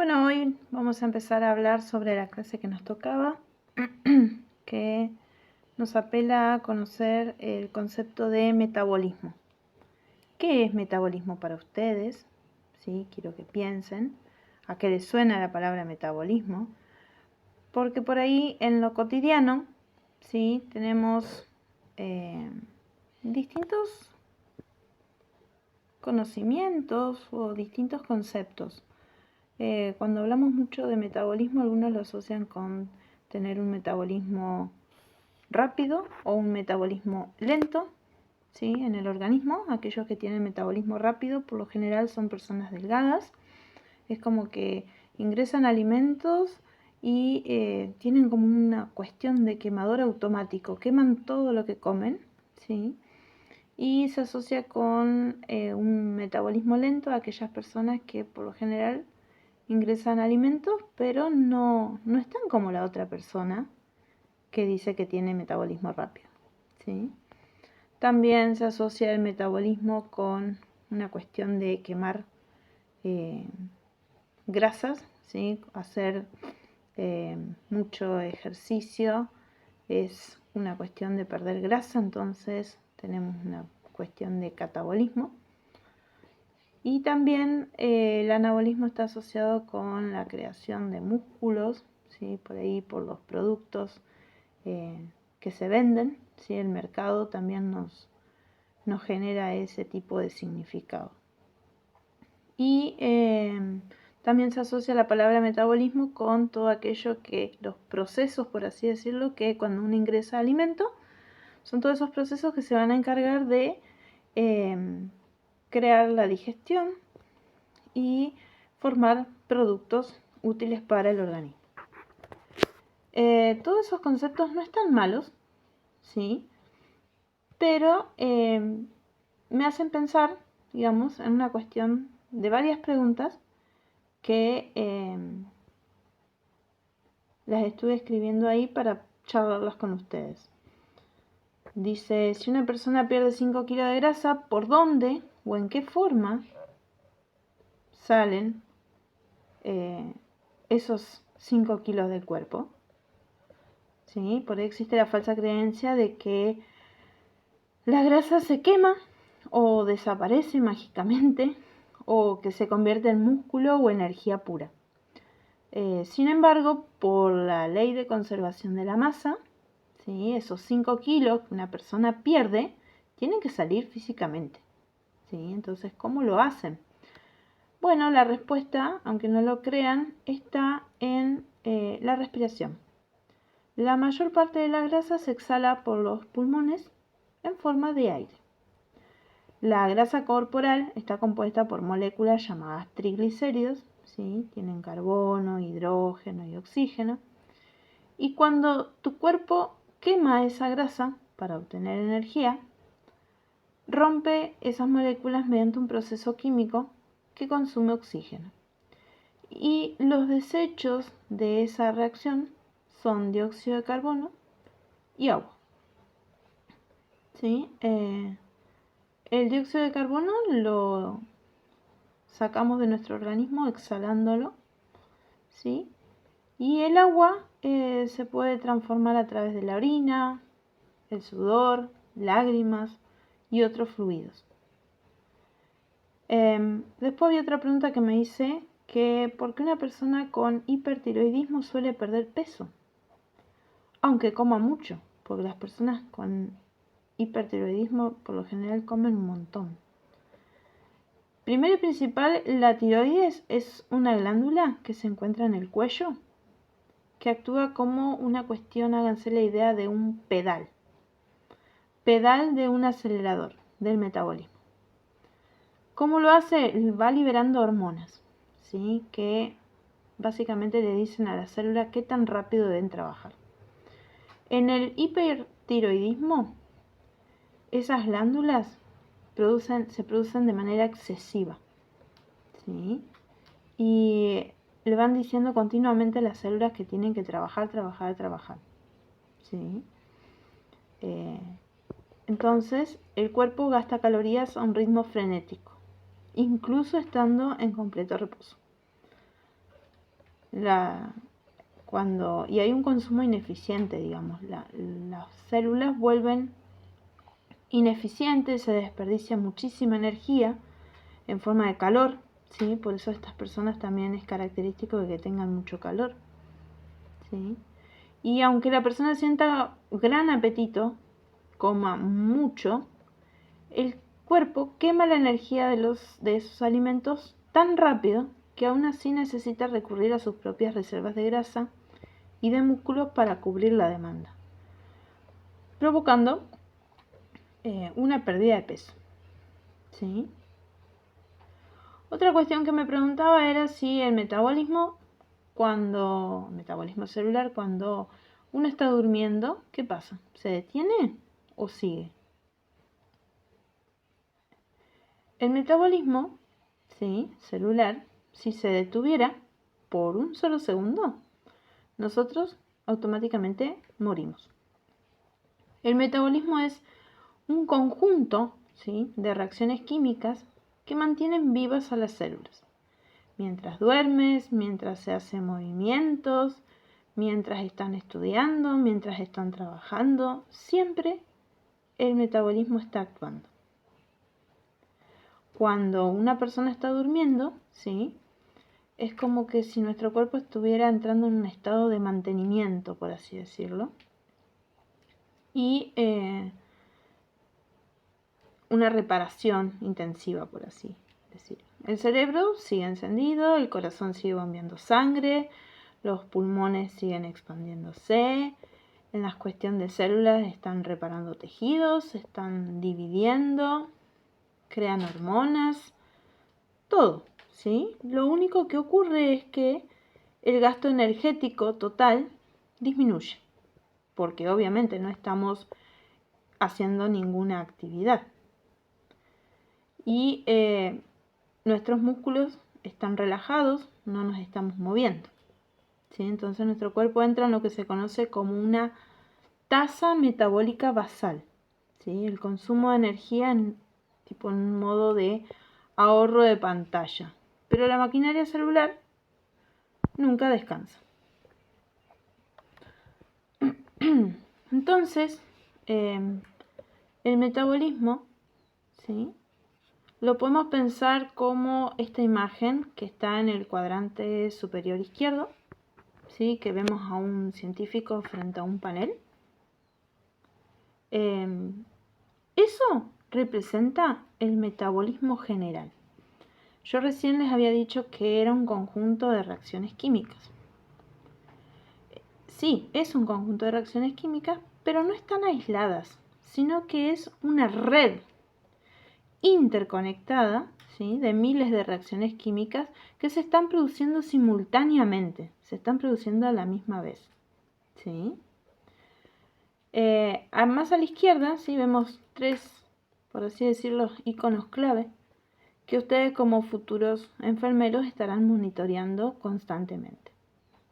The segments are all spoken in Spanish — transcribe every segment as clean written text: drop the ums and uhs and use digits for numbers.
Bueno, hoy vamos a empezar a hablar sobre la clase que nos tocaba, que nos apela a conocer el concepto de metabolismo. ¿Qué es metabolismo para ustedes? ¿Sí? Quiero que piensen a qué les suena la palabra metabolismo, porque por ahí en lo cotidiano, ¿sí? Tenemos distintos conocimientos o distintos conceptos. Cuando hablamos mucho de metabolismo, algunos lo asocian con tener un metabolismo rápido o un metabolismo lento, ¿sí? En el organismo. Aquellos que tienen metabolismo rápido por lo general son personas delgadas. Es como que ingresan alimentos y tienen como una cuestión de quemador automático, queman todo lo que comen, ¿sí? Y se asocia con un metabolismo lento a aquellas personas que por lo general ingresan alimentos, pero no están como la otra persona que dice que tiene metabolismo rápido, ¿sí? También se asocia el metabolismo con una cuestión de quemar grasas, ¿sí? Hacer mucho ejercicio es una cuestión de perder grasa, entonces tenemos una cuestión de catabolismo. Y también el anabolismo está asociado con la creación de músculos, ¿sí? Por ahí por los productos que se venden, ¿sí? El mercado también nos genera ese tipo de significado. Y también se asocia la palabra metabolismo con todo aquello que, los procesos, por así decirlo, que cuando uno ingresa alimento, son todos esos procesos que se van a encargar de crear la digestión y formar productos útiles para el organismo. Todos esos conceptos no están malos, ¿sí? Pero me hacen pensar, digamos, en una cuestión de varias preguntas que las estuve escribiendo ahí para charlarlas con ustedes. Dice, si una persona pierde 5 kilos de grasa, ¿por dónde o en qué forma salen esos 5 kilos del cuerpo? ¿Sí? Por ahí existe la falsa creencia de que la grasa se quema o desaparece mágicamente o que se convierte en músculo o energía pura. Sin embargo, por la ley de conservación de la masa, ¿sí? Esos 5 kilos que una persona pierde tienen que salir físicamente, ¿sí? Entonces, ¿cómo lo hacen? Bueno, la respuesta, aunque no lo crean, está en la respiración. La mayor parte de la grasa se exhala por los pulmones en forma de aire. La grasa corporal está compuesta por moléculas llamadas triglicéridos, ¿sí? Tienen carbono, hidrógeno y oxígeno. Y cuando tu cuerpo quema esa grasa para obtener energía, rompe esas moléculas mediante un proceso químico que consume oxígeno. Y los desechos de esa reacción son dióxido de carbono y agua. ¿Sí? El dióxido de carbono lo sacamos de nuestro organismo exhalándolo, ¿sí? Y el agua se puede transformar a través de la orina, el sudor, lágrimas y otros fluidos. Después había otra pregunta que me hice, que ¿por qué una persona con hipertiroidismo suele perder peso? Aunque coma mucho, porque las personas con hipertiroidismo por lo general comen un montón. Primero y principal, la tiroides es una glándula que se encuentra en el cuello, que actúa como una cuestión, háganse la idea de un pedal de un acelerador del metabolismo. ¿Cómo lo hace? Va liberando hormonas, ¿sí? Que básicamente le dicen a la célula qué tan rápido deben trabajar. En el hipertiroidismo, esas glándulas se producen de manera excesiva, ¿sí? Y le van diciendo continuamente a las células que tienen que trabajar, ¿sí? Entonces, el cuerpo gasta calorías a un ritmo frenético, incluso estando en completo reposo. y hay un consumo ineficiente, digamos, las células vuelven ineficientes, se desperdicia muchísima energía en forma de calor, ¿sí? Por eso estas personas también es característico de que tengan mucho calor, ¿sí? Y aunque la persona sienta gran apetito, coma mucho, el cuerpo quema la energía de esos alimentos tan rápido que aún así necesita recurrir a sus propias reservas de grasa y de músculo para cubrir la demanda, provocando una pérdida de peso, ¿sí? Otra cuestión que me preguntaba era si el metabolismo celular, cuando uno está durmiendo, ¿qué pasa? ¿Se detiene o sigue? El metabolismo, ¿sí?, celular, si se detuviera por un solo segundo, nosotros automáticamente morimos. El metabolismo es un conjunto, ¿sí?, de reacciones químicas que mantienen vivas a las células. Mientras duermes, mientras se hacen movimientos, mientras están estudiando, mientras están trabajando, siempre el metabolismo está actuando. Cuando una persona está durmiendo, ¿sí?, es como que si nuestro cuerpo estuviera entrando en un estado de mantenimiento, por así decirlo, y una reparación intensiva, por así decirlo. El cerebro sigue encendido, el corazón sigue bombeando sangre, los pulmones siguen expandiéndose, en la cuestión de células están reparando tejidos, se están dividiendo, crean hormonas, todo, ¿sí? Lo único que ocurre es que el gasto energético total disminuye, porque obviamente no estamos haciendo ninguna actividad. Y nuestros músculos están relajados, no nos estamos moviendo, ¿sí? Entonces nuestro cuerpo entra en lo que se conoce como una tasa metabólica basal, ¿sí? El consumo de energía en un modo de ahorro de pantalla. Pero la maquinaria celular nunca descansa. Entonces, el metabolismo, ¿sí?, lo podemos pensar como esta imagen que está en el cuadrante superior izquierdo, ¿sí?, que vemos a un científico frente a un panel. Eso representa el metabolismo general. Yo recién les había dicho que era un conjunto de reacciones químicas. Sí, es un conjunto de reacciones químicas, pero no están aisladas, sino que es una red interconectada, ¿sí?, de miles de reacciones químicas que se están produciendo simultáneamente, se están produciendo a la misma vez, ¿sí? Más a la izquierda, ¿sí?, vemos tres, por así decirlo, iconos clave que ustedes como futuros enfermeros estarán monitoreando constantemente,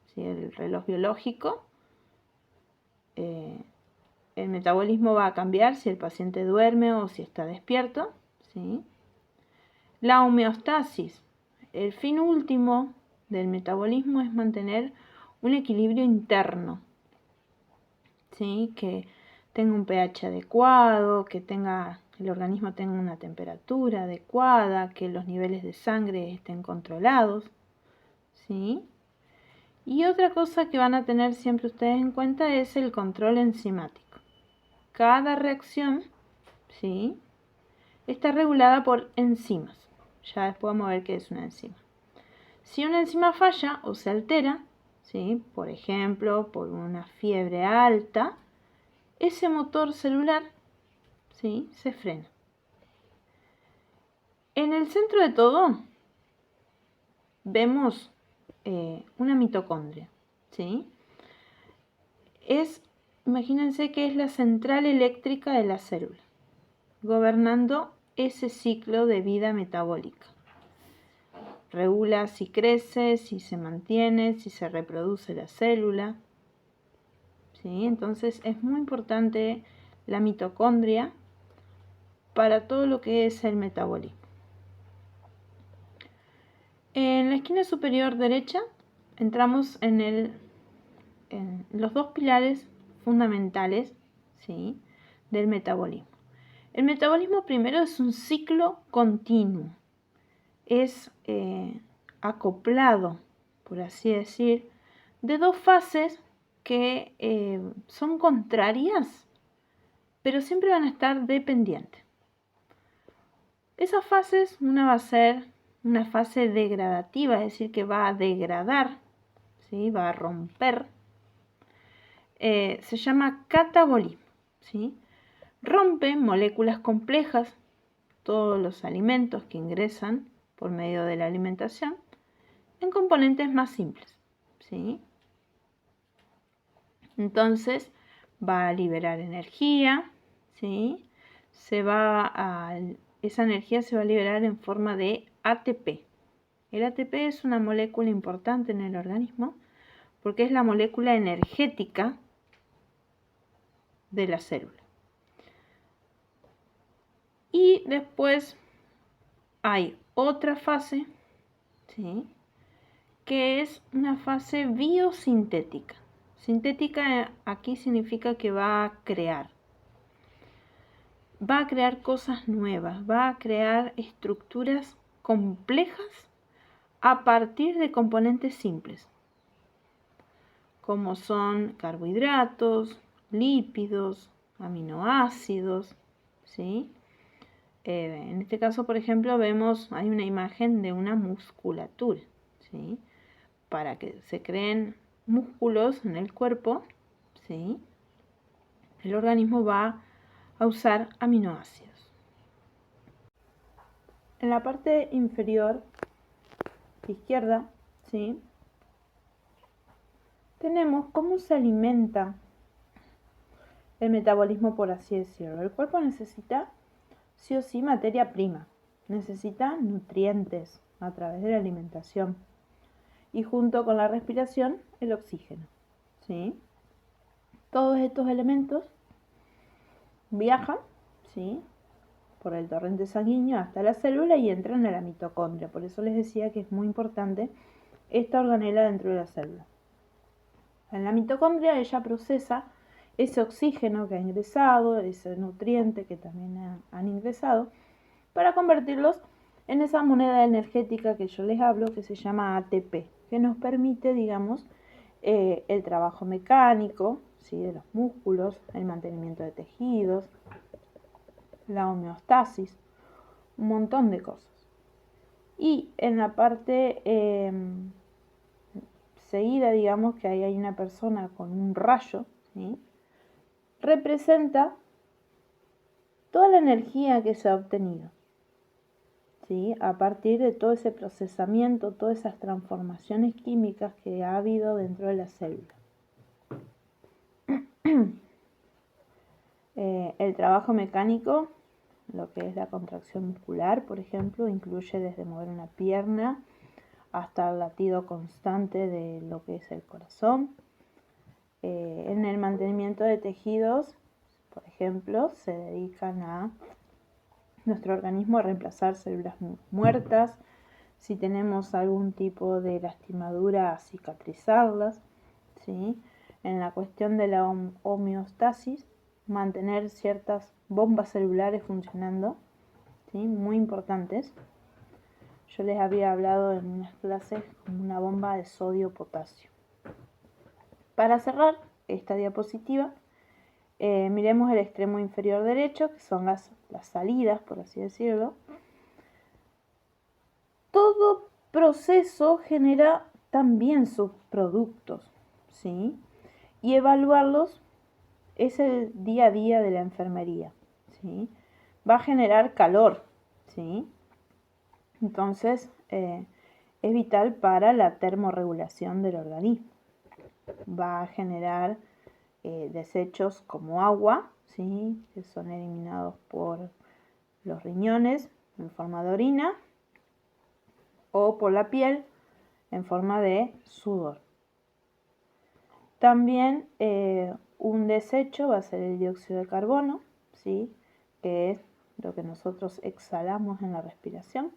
¿sí? El reloj biológico, el metabolismo va a cambiar si el paciente duerme o si está despierto, ¿sí? La homeostasis, el fin último del metabolismo es mantener un equilibrio interno, ¿sí?, que tenga un pH adecuado, que el organismo tenga una temperatura adecuada, que los niveles de sangre estén controlados, ¿sí? Y otra cosa que van a tener siempre ustedes en cuenta es el control enzimático. Cada reacción, ¿sí?, está regulada por enzimas. Ya después vamos a ver qué es una enzima. Si una enzima falla o se altera, ¿sí?, por ejemplo, por una fiebre alta, ese motor celular, ¿sí?, se frena. En el centro de todo vemos una mitocondria, ¿sí? Imagínense que es la central eléctrica de la célula, gobernando ese ciclo de vida metabólica. Regula si crece, si se mantiene, si se reproduce la célula, ¿sí? Entonces es muy importante la mitocondria para todo lo que es el metabolismo. En la esquina superior derecha entramos en los dos pilares fundamentales, ¿sí?, del metabolismo. El metabolismo primero es un ciclo continuo, es acoplado, por así decir, de dos fases que son contrarias, pero siempre van a estar dependientes. Esas fases, una va a ser una fase degradativa, es decir, que va a degradar, ¿sí?, va a romper. Se llama catabolismo, ¿sí? Rompe moléculas complejas, todos los alimentos que ingresan por medio de la alimentación, en componentes más simples, ¿sí? Entonces va a liberar energía, ¿sí? Esa energía se va a liberar en forma de ATP. El ATP es una molécula importante en el organismo porque es la molécula energética de la célula. Y después hay otra fase, ¿sí?, que es una fase biosintética. Sintética aquí significa que va a crear cosas nuevas, va a crear estructuras complejas a partir de componentes simples, como son carbohidratos, lípidos, aminoácidos, ¿sí? En este caso, por ejemplo, hay una imagen de una musculatura, ¿sí?, para que se creen músculos en el cuerpo, ¿sí?, el organismo va a usar aminoácidos. En la parte inferior izquierda, ¿sí?, tenemos cómo se alimenta el metabolismo, por así decirlo. El cuerpo necesita sí o sí materia prima, necesita nutrientes a través de la alimentación y junto con la respiración el oxígeno, ¿sí? Todos estos elementos viajan, ¿sí?, por el torrente sanguíneo hasta la célula y entran a la mitocondria. Por eso les decía que es muy importante esta organela dentro de la célula. En la mitocondria ella procesa ese oxígeno que ha ingresado, ese nutriente que también han ingresado, para convertirlos en esa moneda energética que yo les hablo, que se llama ATP, que nos permite, digamos, el trabajo mecánico, ¿sí?, de los músculos, el mantenimiento de tejidos, la homeostasis, un montón de cosas. Y en la parte seguida, digamos que ahí hay una persona con un rayo, ¿sí?, representa toda la energía que se ha obtenido, ¿sí?, a partir de todo ese procesamiento, todas esas transformaciones químicas que ha habido dentro de la célula. El trabajo mecánico, lo que es la contracción muscular, por ejemplo, incluye desde mover una pierna hasta el latido constante de lo que es el corazón. En el mantenimiento de tejidos, por ejemplo, se dedican a nuestro organismo a reemplazar células muertas. Si tenemos algún tipo de lastimadura, a cicatrizarlas, ¿sí? En la cuestión de la homeostasis, mantener ciertas bombas celulares funcionando, ¿sí?, muy importantes. Yo les había hablado en unas clases como una bomba de sodio-potasio. Para cerrar esta diapositiva, miremos el extremo inferior derecho, que son las salidas, por así decirlo. Todo proceso genera también sus productos, ¿sí?, y evaluarlos es el día a día de la enfermería, ¿sí? Va a generar calor, ¿sí? Entonces, es vital para la termorregulación del organismo. Va a generar desechos como agua, ¿sí?, que son eliminados por los riñones en forma de orina o por la piel en forma de sudor. También un desecho va a ser el dióxido de carbono, ¿sí?, que es lo que nosotros exhalamos en la respiración,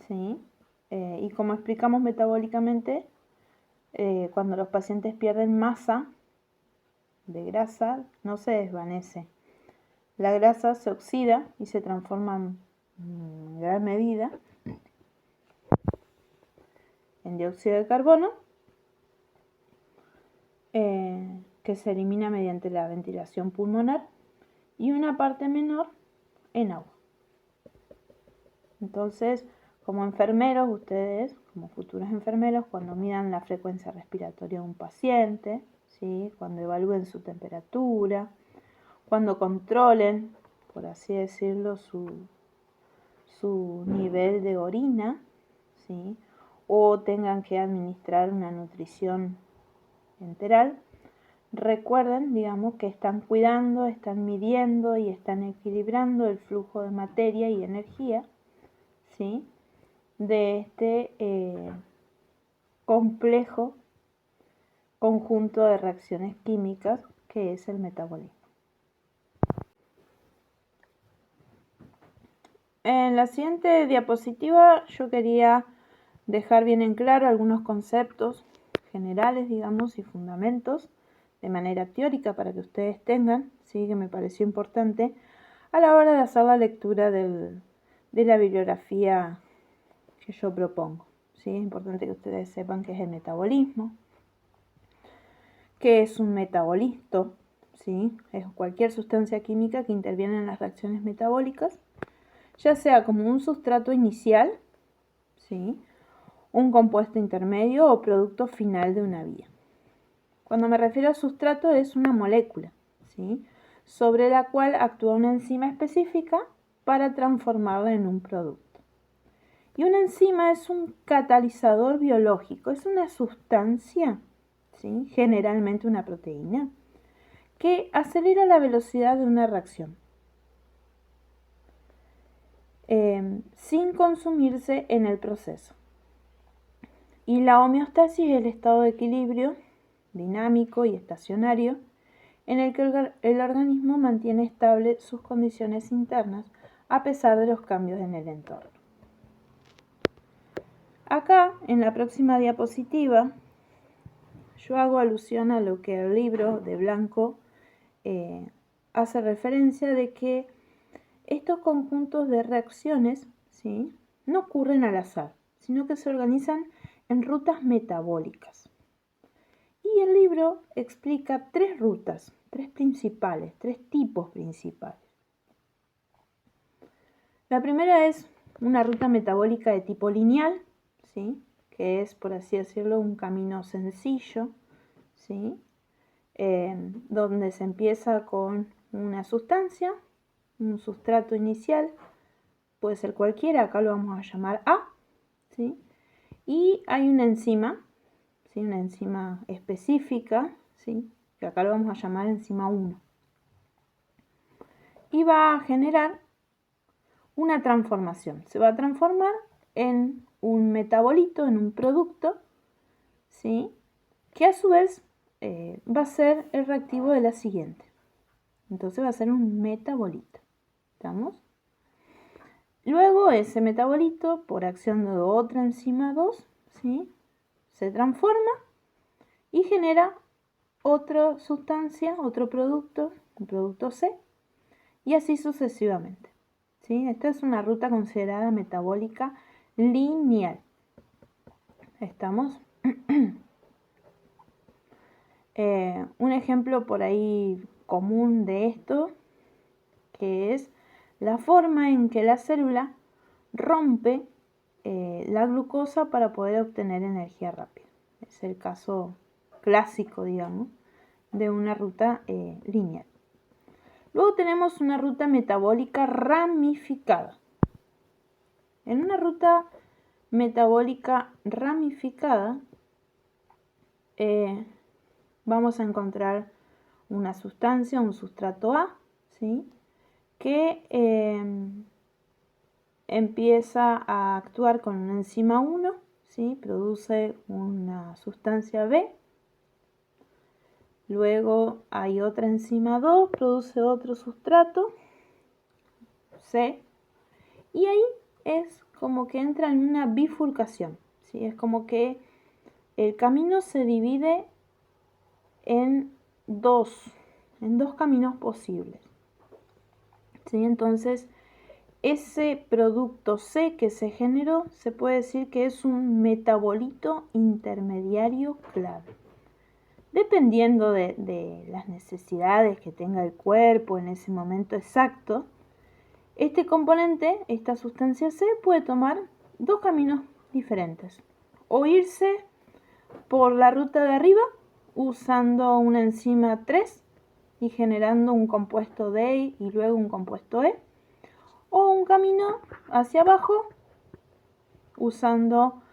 ¿sí? Y como explicamos metabólicamente, Cuando los pacientes pierden masa de grasa, no se desvanece. La grasa se oxida y se transforma en gran medida en dióxido de carbono, que se elimina mediante la ventilación pulmonar, y una parte menor en agua. Entonces, como enfermeros, ustedes, como futuros enfermeros, cuando midan la frecuencia respiratoria de un paciente, ¿sí? Cuando evalúen su temperatura, cuando controlen, por así decirlo, su nivel de orina, ¿sí? O tengan que administrar una nutrición enteral, recuerden, digamos, que están cuidando, están midiendo y están equilibrando el flujo de materia y energía, ¿sí? De este complejo conjunto de reacciones químicas que es el metabolismo. En la siguiente diapositiva yo quería dejar bien en claro algunos conceptos generales, digamos, y fundamentos de manera teórica para que ustedes tengan, sí, que me pareció importante a la hora de hacer la lectura de la bibliografía que yo propongo. ¿Sí? Es importante que ustedes sepan qué es el metabolismo, qué es un metabolito, ¿sí? Es cualquier sustancia química que interviene en las reacciones metabólicas, ya sea como un sustrato inicial, ¿sí? Un compuesto intermedio o producto final de una vía. Cuando me refiero a sustrato es una molécula, ¿sí? Sobre la cual actúa una enzima específica para transformarla en un producto. Y una enzima es un catalizador biológico, es una sustancia, ¿sí? Generalmente una proteína, que acelera la velocidad de una reacción, sin consumirse en el proceso. Y la homeostasis es el estado de equilibrio dinámico y estacionario en el que el organismo mantiene estable sus condiciones internas a pesar de los cambios en el entorno. Acá, en la próxima diapositiva, yo hago alusión a lo que el libro de Blanco hace referencia de que estos conjuntos de reacciones, ¿sí?, no ocurren al azar, sino que se organizan en rutas metabólicas. Y el libro explica tres rutas, tres tipos principales. La primera es una ruta metabólica de tipo lineal, ¿sí?, que es, por así decirlo, un camino sencillo, ¿sí?, donde se empieza con una sustancia, un sustrato inicial, puede ser cualquiera, acá lo vamos a llamar A, ¿sí?, y hay una enzima, ¿sí?, una enzima específica, ¿sí?, que acá lo vamos a llamar enzima 1, y va a generar una transformación, se va a transformar en un metabolito, en un producto, ¿sí?, que a su vez va a ser el reactivo de la siguiente. Entonces va a ser un metabolito. ¿Estamos? Luego ese metabolito, por acción de otra enzima 2, ¿sí?, se transforma y genera otra sustancia, otro producto, un producto C, y así sucesivamente. ¿Sí? Esta es una ruta considerada metabólica lineal. ¿Estamos? Un ejemplo por ahí común de esto, que es la forma en que la célula rompe la glucosa para poder obtener energía rápida. Es el caso clásico, digamos, de una ruta lineal. Luego tenemos una ruta metabólica ramificada. En una ruta metabólica ramificada vamos a encontrar una sustancia, un sustrato A, ¿sí?, que empieza a actuar con una enzima 1, ¿sí?, produce una sustancia B, luego hay otra enzima 2, produce otro sustrato C, y ahí es como que entra en una bifurcación, ¿sí?, es como que el camino se divide en dos caminos posibles. ¿Sí? Entonces, ese producto C que se generó se puede decir que es un metabolito intermediario clave. Dependiendo de las necesidades que tenga el cuerpo en ese momento exacto, este componente, esta sustancia C, puede tomar dos caminos diferentes. O irse por la ruta de arriba usando una enzima 3 y generando un compuesto D y luego un compuesto E. O un camino hacia abajo usando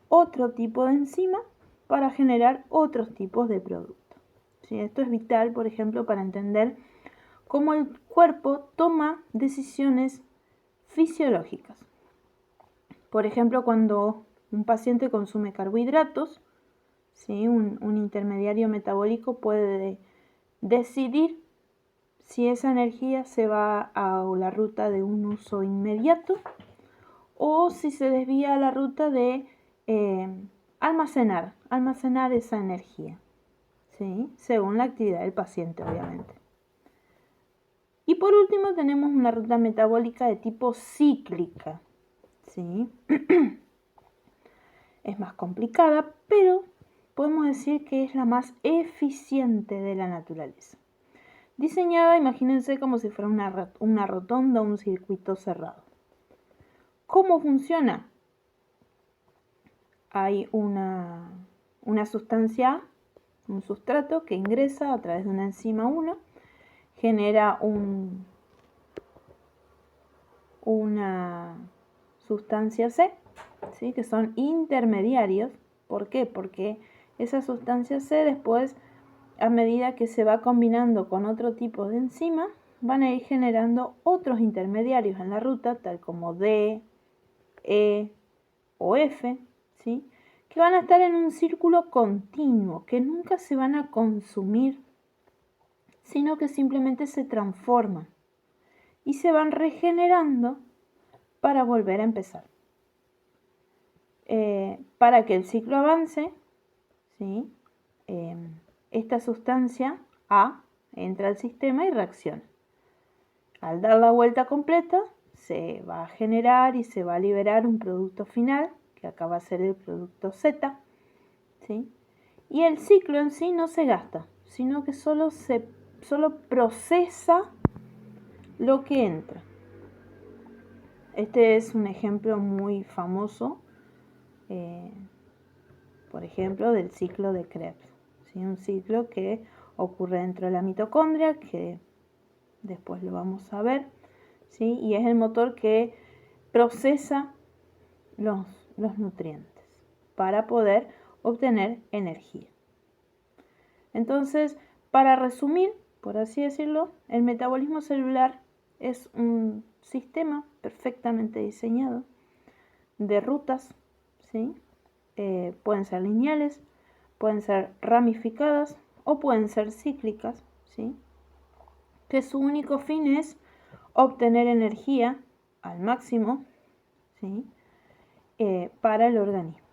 otro tipo de enzima para generar otros tipos de productos. ¿Sí? Esto es vital, por ejemplo, para entender cómo el cuerpo toma decisiones fisiológicas. Por ejemplo, cuando un paciente consume carbohidratos, ¿sí? un intermediario metabólico puede decidir si esa energía se va a la ruta de un uso inmediato o si se desvía a la ruta de almacenar esa energía, ¿sí? Según la actividad del paciente, obviamente. Y por último tenemos una ruta metabólica de tipo cíclica, ¿sí? Es más complicada, pero podemos decir que es la más eficiente de la naturaleza. Diseñada, imagínense como si fuera una rotonda o un circuito cerrado. ¿Cómo funciona? Hay una sustancia, un sustrato que ingresa a través de una enzima 1, genera una sustancia C, ¿sí? Que son intermediarios. ¿Por qué? Porque esa sustancia C después, a medida que se va combinando con otro tipo de enzima, van a ir generando otros intermediarios en la ruta, tal como D, E o F, ¿sí? Que van a estar en un círculo continuo, que nunca se van a consumir, sino que simplemente se transforman y se van regenerando para volver a empezar. Para que el ciclo avance, ¿sí? Esta sustancia A entra al sistema y reacciona. Al dar la vuelta completa, se va a generar y se va a liberar un producto final, que acá va a ser el producto Z, ¿sí? Y el ciclo en sí no se gasta, sino que solo procesa lo que entra. Este es un ejemplo muy famoso, por ejemplo, del ciclo de Krebs, ¿sí? Un ciclo que ocurre dentro de la mitocondria, que después lo vamos a ver, ¿sí? Y es el motor que procesa los nutrientes para poder obtener energía. Entonces, para resumir, por así decirlo, el metabolismo celular es un sistema perfectamente diseñado de rutas, ¿sí? Pueden ser lineales, pueden ser ramificadas o pueden ser cíclicas, ¿sí? Que su único fin es obtener energía al máximo, ¿sí? Para el organismo.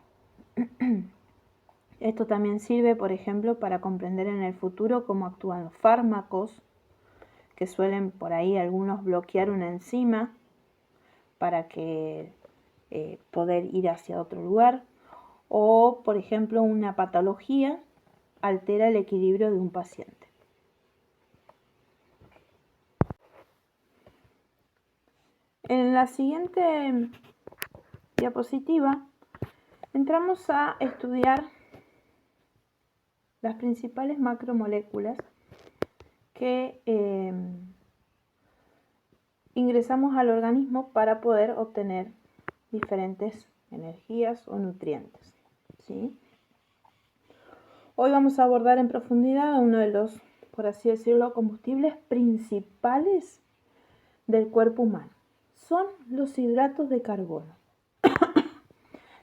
Esto también sirve, por ejemplo, para comprender en el futuro cómo actúan los fármacos, que suelen por ahí algunos bloquear una enzima para que poder ir hacia otro lugar, o por ejemplo una patología altera el equilibrio de un paciente. En la siguiente diapositiva entramos a estudiar las principales macromoléculas que ingresamos al organismo para poder obtener diferentes energías o nutrientes, ¿sí? Hoy vamos a abordar en profundidad uno de los, por así decirlo, combustibles principales del cuerpo humano. Son los hidratos de carbono,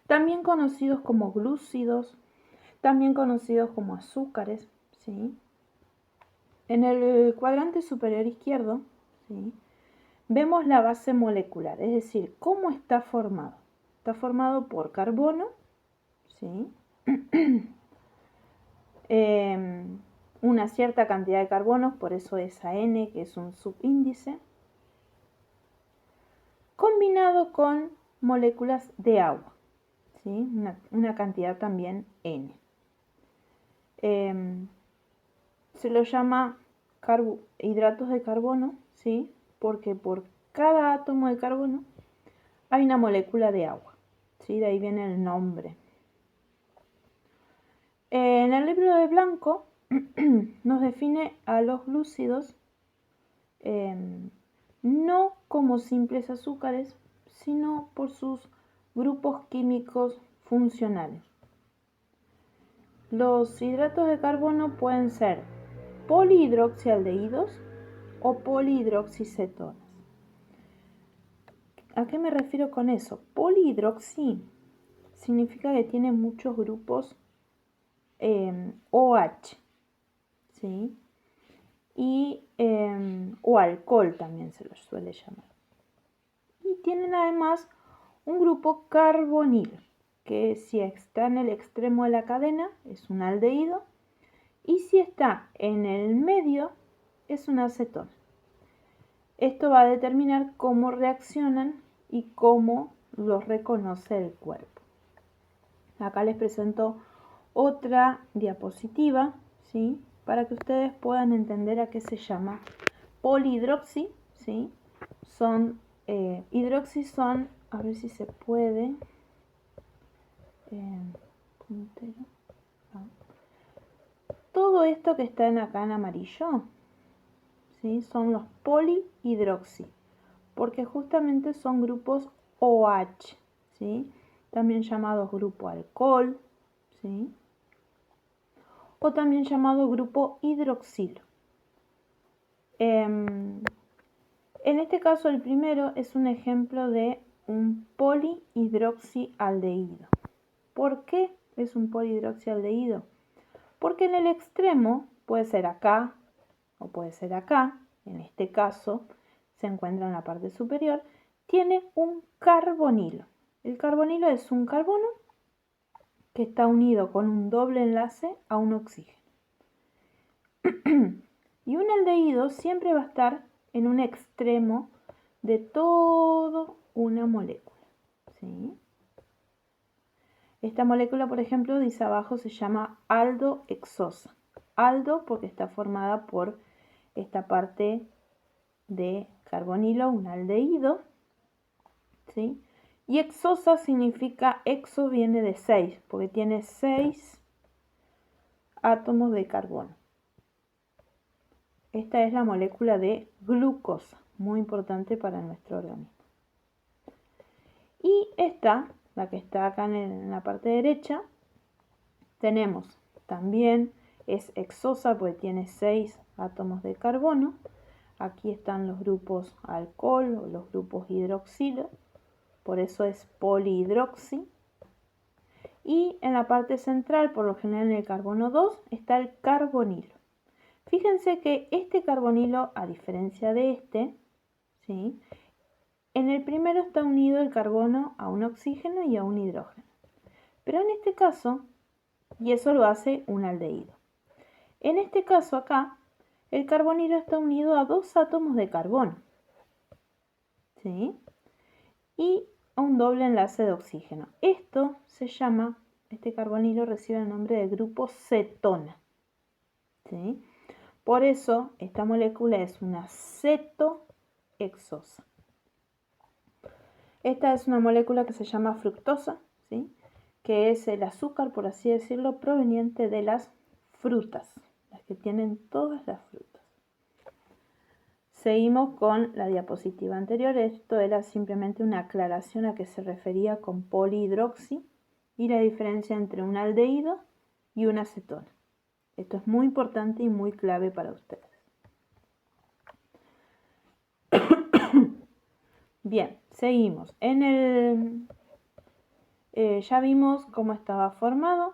también conocidos como glúcidos, también conocidos como azúcares, ¿sí? En el cuadrante superior izquierdo, ¿sí?, vemos la base molecular, es decir, cómo está formado. Está formado por carbono, ¿sí?, una cierta cantidad de carbonos, por eso es AN, que es un subíndice, combinado con moléculas de agua, ¿sí? Una cantidad también N. Se lo llama hidratos de carbono, ¿sí? Porque por cada átomo de carbono hay una molécula de agua, ¿sí? De ahí viene el nombre. En el libro de Blanco nos define a los glúcidos no como simples azúcares, sino por sus grupos químicos funcionales. Los hidratos de carbono pueden ser polihidroxialdehídos o polihidroxicetonas. ¿A qué me refiero con eso? Polihidroxi significa que tiene muchos grupos OH, ¿sí? Y, o alcohol también se los suele llamar. Y tienen además un grupo carbonilo, que si está en el extremo de la cadena es un aldehído, y si está en el medio es una acetona. Esto va a determinar cómo reaccionan y cómo los reconoce el cuerpo. Acá les presento otra diapositiva, ¿sí? Para que ustedes puedan entender a qué se llama polihidroxi, ¿sí? Hidroxi son, a ver si se puede, todo esto que está acá en amarillo, ¿sí? Son los polihidroxi, porque justamente son grupos OH, ¿sí? También llamados grupo alcohol, ¿sí? O también llamado grupo hidroxilo. En este caso el primero es un ejemplo de un polihidroxialdehído. ¿Por qué es un polihidroxialdehído? Porque en el extremo, puede ser acá o puede ser acá, en este caso se encuentra en la parte superior, tiene un carbonilo. El carbonilo es un carbono que está unido con un doble enlace a un oxígeno. Y un aldehído siempre va a estar en un extremo de toda una molécula, ¿sí? Esta molécula, por ejemplo, dice abajo, se llama aldohexosa. Aldo porque está formada por esta parte de carbonilo, un aldehído, ¿sí? Y hexosa significa, hexo viene de 6, porque tiene 6 átomos de carbono. Esta es la molécula de glucosa, muy importante para nuestro organismo. Y esta, la que está acá en la parte derecha, tenemos también, es hexosa porque tiene 6 átomos de carbono. Aquí están los grupos alcohol o los grupos hidroxilo, por eso es polihidroxi. Y en la parte central, por lo general en el carbono 2, está el carbonilo. Fíjense que este carbonilo, a diferencia de este, ¿sí? En el primero está unido el carbono a un oxígeno y a un hidrógeno. Pero en este caso, y eso lo hace un aldehído. En este caso acá, el carbonilo está unido a 2 átomos de carbono, ¿sí? Y a un doble enlace de oxígeno. Esto se llama, este carbonilo recibe el nombre de grupo cetona, ¿sí? Por eso esta molécula es una cetohexosa. Esta es una molécula que se llama fructosa, ¿sí? Que es el azúcar, por así decirlo, proveniente de las frutas, las que tienen todas las frutas. Seguimos con la diapositiva anterior. Esto era simplemente una aclaración a qué se refería con polihidroxi y la diferencia entre un aldehído y una acetona. Esto es muy importante y muy clave para ustedes. Bien, seguimos. Ya vimos cómo estaba formado,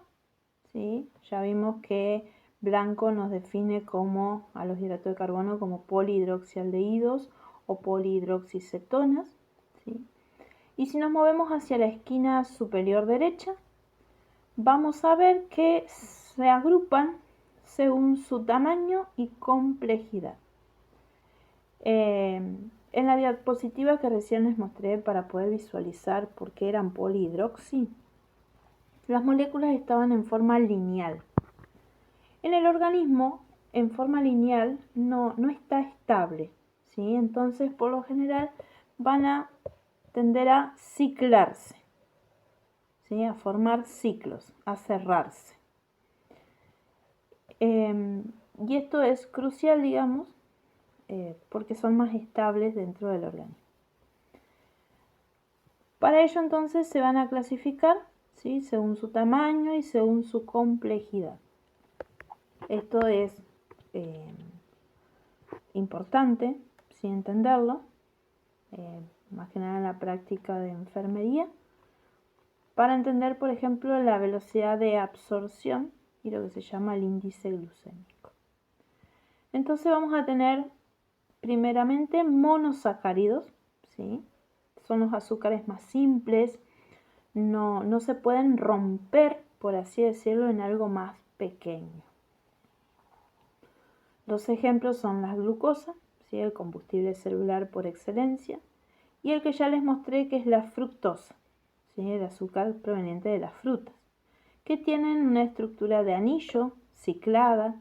¿sí? Ya vimos que Blanco nos define como a los hidratos de carbono como polihidroxialdehídos o polihidroxicetonas, ¿sí? Y si nos movemos hacia la esquina superior derecha, vamos a ver que se agrupan según su tamaño y complejidad. En la diapositiva que recién les mostré para poder visualizar por qué eran polihidroxi, las moléculas estaban en forma lineal. En el organismo, en forma lineal, no está estable, ¿sí? Entonces, por lo general, van a tender a ciclarse, ¿sí? A formar ciclos, a cerrarse. Y esto es crucial, digamos, porque son más estables dentro del organismo. Para ello, entonces, se van a clasificar, ¿sí? Según su tamaño y según su complejidad. Esto es importante, ¿sí? Entenderlo, más que nada en la práctica de enfermería, para entender, por ejemplo, la velocidad de absorción y lo que se llama el índice glucémico. Entonces vamos a tener primeramente monosacáridos, ¿sí? Son los azúcares más simples, no se pueden romper, por así decirlo, en algo más pequeño. Los ejemplos son la glucosa, ¿sí? El combustible celular por excelencia, y el que ya les mostré, que es la fructosa, ¿sí? El azúcar proveniente de las frutas, que tienen una estructura de anillo ciclada,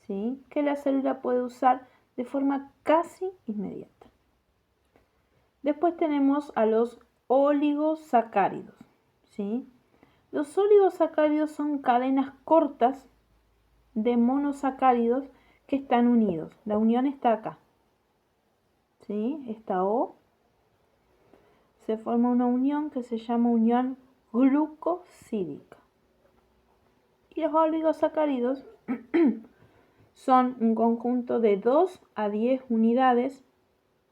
¿sí? Que la célula puede usar de forma casi inmediata. Después tenemos a los oligosacáridos, ¿sí? Los oligosacáridos son cadenas cortas de monosacáridos que están unidos. La unión está acá, ¿sí? Esta O, se forma una unión que se llama unión glucosídica. Y los oligosacáridos son un conjunto de 2 a 10 unidades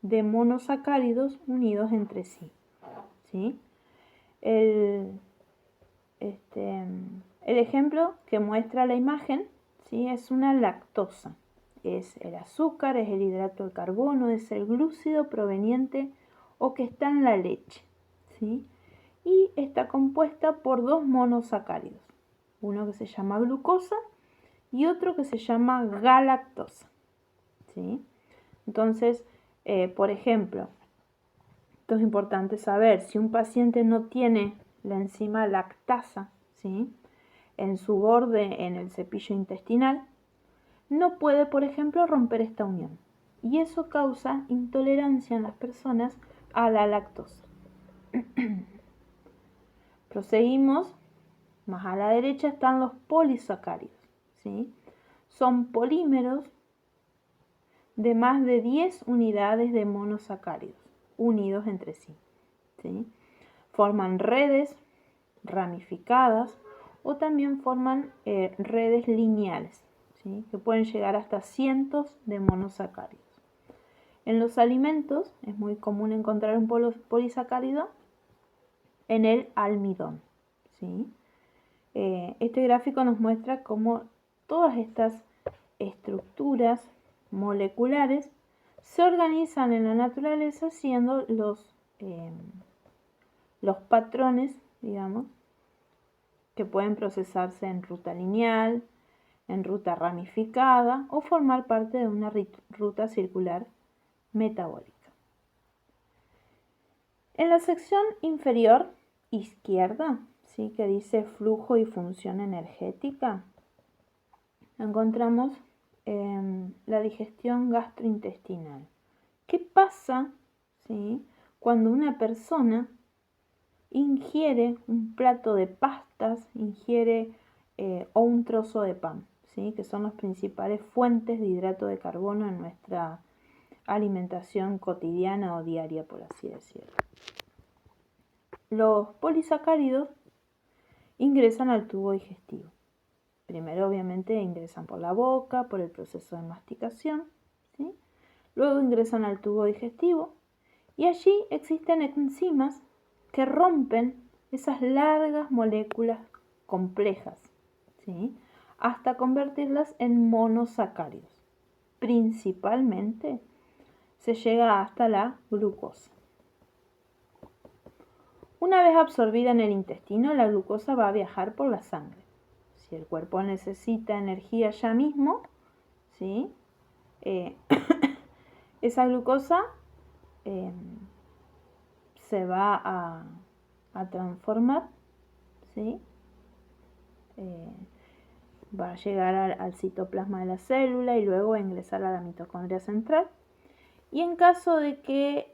de monosacáridos unidos entre sí, ¿sí? El ejemplo que muestra la imagen, ¿sí? Es una lactosa. Es el azúcar, es el hidrato de carbono, es el glúcido proveniente o que está en la leche, ¿sí? Y está compuesta por 2 monosacáridos, uno que se llama glucosa y otro que se llama galactosa, ¿sí? Entonces, por ejemplo, esto es importante saber, si un paciente no tiene la enzima lactasa, ¿sí? En su borde en el cepillo intestinal, no puede, por ejemplo, romper esta unión. Y eso causa intolerancia en las personas a la lactosa. Proseguimos. Más a la derecha están los polisacáridos, ¿sí? Son polímeros de más de 10 unidades de monosacáridos unidos entre sí, ¿sí? Forman redes ramificadas o también forman redes lineales, ¿sí? Que pueden llegar hasta cientos de monosacáridos. En los alimentos es muy común encontrar un polisacárido en el almidón, ¿sí? Este gráfico nos muestra cómo todas estas estructuras moleculares se organizan en la naturaleza siendo los patrones, digamos, que pueden procesarse en ruta lineal, en ruta ramificada o formar parte de una ruta circular metabólica. En la sección inferior izquierda, ¿sí? Que dice flujo y función energética, encontramos la digestión gastrointestinal. ¿Qué pasa, ¿sí? Cuando una persona ingiere un plato de pastas, ingiere o un trozo de pan, ¿sí? Que son las principales fuentes de hidrato de carbono en nuestra alimentación cotidiana o diaria, por así decirlo? Los polisacáridos ingresan al tubo digestivo. Primero, obviamente, ingresan por la boca, por el proceso de masticación, ¿sí? Luego ingresan al tubo digestivo y allí existen enzimas que rompen esas largas moléculas complejas, ¿sí? Hasta convertirlas en monosacáridos. Principalmente se llega hasta la glucosa. Una vez absorbida en el intestino, la glucosa va a viajar por la sangre. Si el cuerpo necesita energía ya mismo, ¿sí? Esa glucosa se va a transformar, ¿sí? Va a llegar al citoplasma de la célula y luego a ingresar a la mitocondria central. Y en caso de que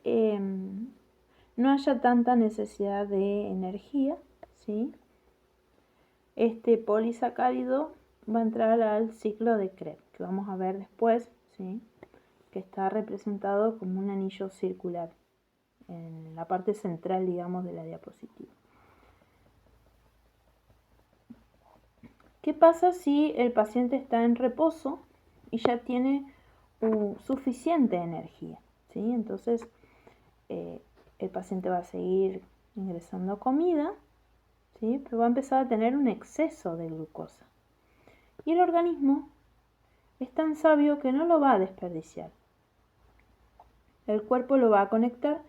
no haya tanta necesidad de energía, ¿sí? Este polisacárido va a entrar al ciclo de Krebs, que vamos a ver después, ¿sí? Que está representado como un anillo circular en la parte central, digamos, de la diapositiva. ¿Qué pasa si el paciente está en reposo y ya tiene suficiente energía? ¿Sí? Entonces, el paciente va a seguir ingresando comida, ¿sí? Pero va a empezar a tener un exceso de glucosa. Y el organismo es tan sabio que no lo va a desperdiciar. El cuerpo lo va a conectar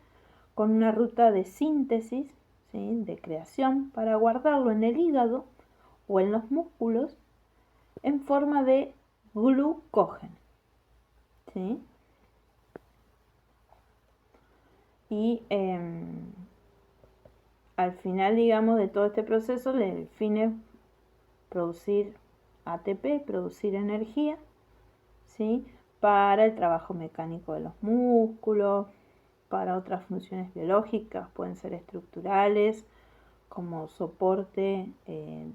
con una ruta de síntesis, ¿sí? De creación, para guardarlo en el hígado o en los músculos en forma de glucógeno, ¿sí? Y al final, digamos, de todo este proceso, el fin es producir ATP, producir energía, ¿sí? Para el trabajo mecánico de los músculos, para otras funciones biológicas, pueden ser estructurales, como soporte en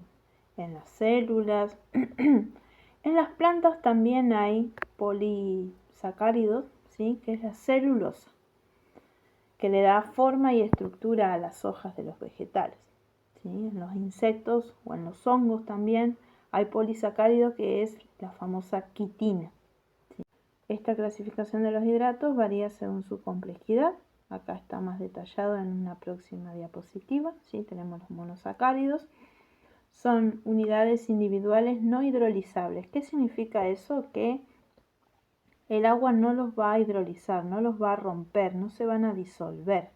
las células. En las plantas también hay polisacáridos, ¿sí? Que es la celulosa, que le da forma y estructura a las hojas de los vegetales, ¿sí? En los insectos o en los hongos también hay polisacárido, que es la famosa quitina, ¿sí? Esta clasificación de los hidratos varía según su complejidad. Acá está más detallado en una próxima diapositiva, ¿sí? Tenemos los monosacáridos. Son unidades individuales no hidrolizables. ¿Qué significa eso? Que el agua no los va a hidrolizar, no los va a romper, no se van a disolver,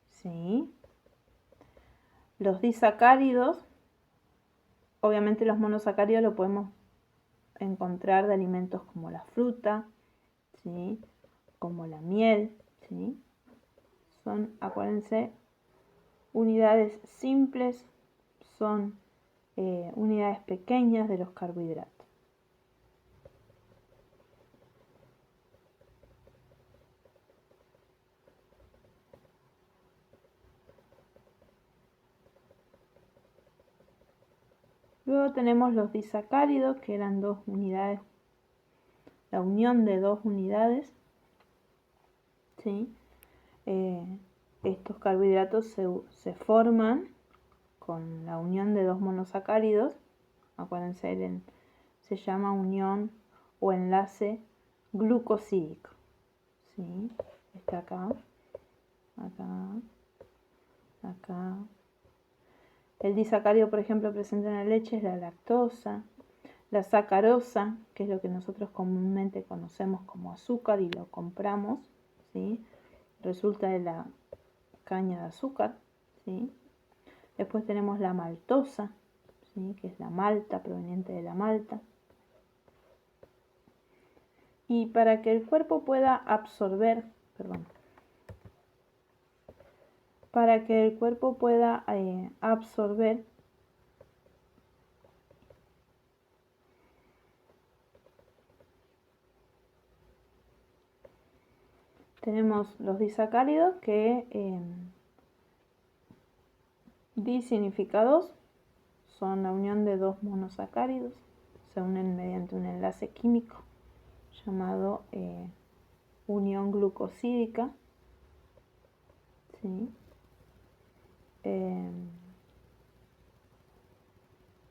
¿sí? Los disacáridos, obviamente los monosacáridos lo podemos encontrar de alimentos como la fruta, ¿sí? Como la miel, ¿sí? Son, acuérdense, unidades simples, son unidades pequeñas de los carbohidratos. Luego tenemos los disacáridos, que eran dos unidades, la unión de dos unidades, ¿sí? Estos carbohidratos se forman con la unión de dos monosacáridos. Acuérdense, se llama unión o enlace glucosídico, ¿sí? Está acá, acá, acá. El disacárido, por ejemplo, presente en la leche es la lactosa. La sacarosa, que es lo que nosotros comúnmente conocemos como azúcar y lo compramos, ¿sí? Resulta de la caña de azúcar, ¿sí? Después tenemos la maltosa, ¿sí? Que es la malta, proveniente de la malta. Y para que el cuerpo pueda absorber, tenemos los disacáridos que dis significa dos, son la unión de dos monosacáridos, se unen mediante un enlace químico llamado unión glucosídica, ¿sí?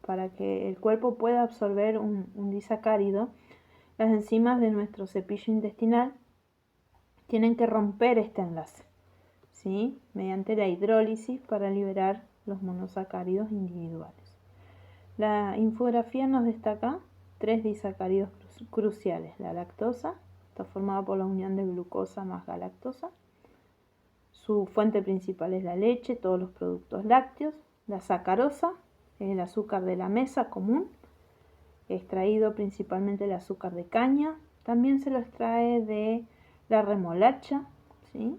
Para que el cuerpo pueda absorber un disacárido, las enzimas de nuestro cepillo intestinal tienen que romper este enlace, ¿sí? Mediante la hidrólisis para liberar los monosacáridos individuales. La infografía nos destaca 3 disacáridos cruciales. La lactosa está formada por la unión de glucosa más galactosa. Su fuente principal es la leche, todos los productos lácteos. La sacarosa es el azúcar de la mesa común, extraído principalmente del azúcar de caña. También se lo extrae de la remolacha, ¿sí?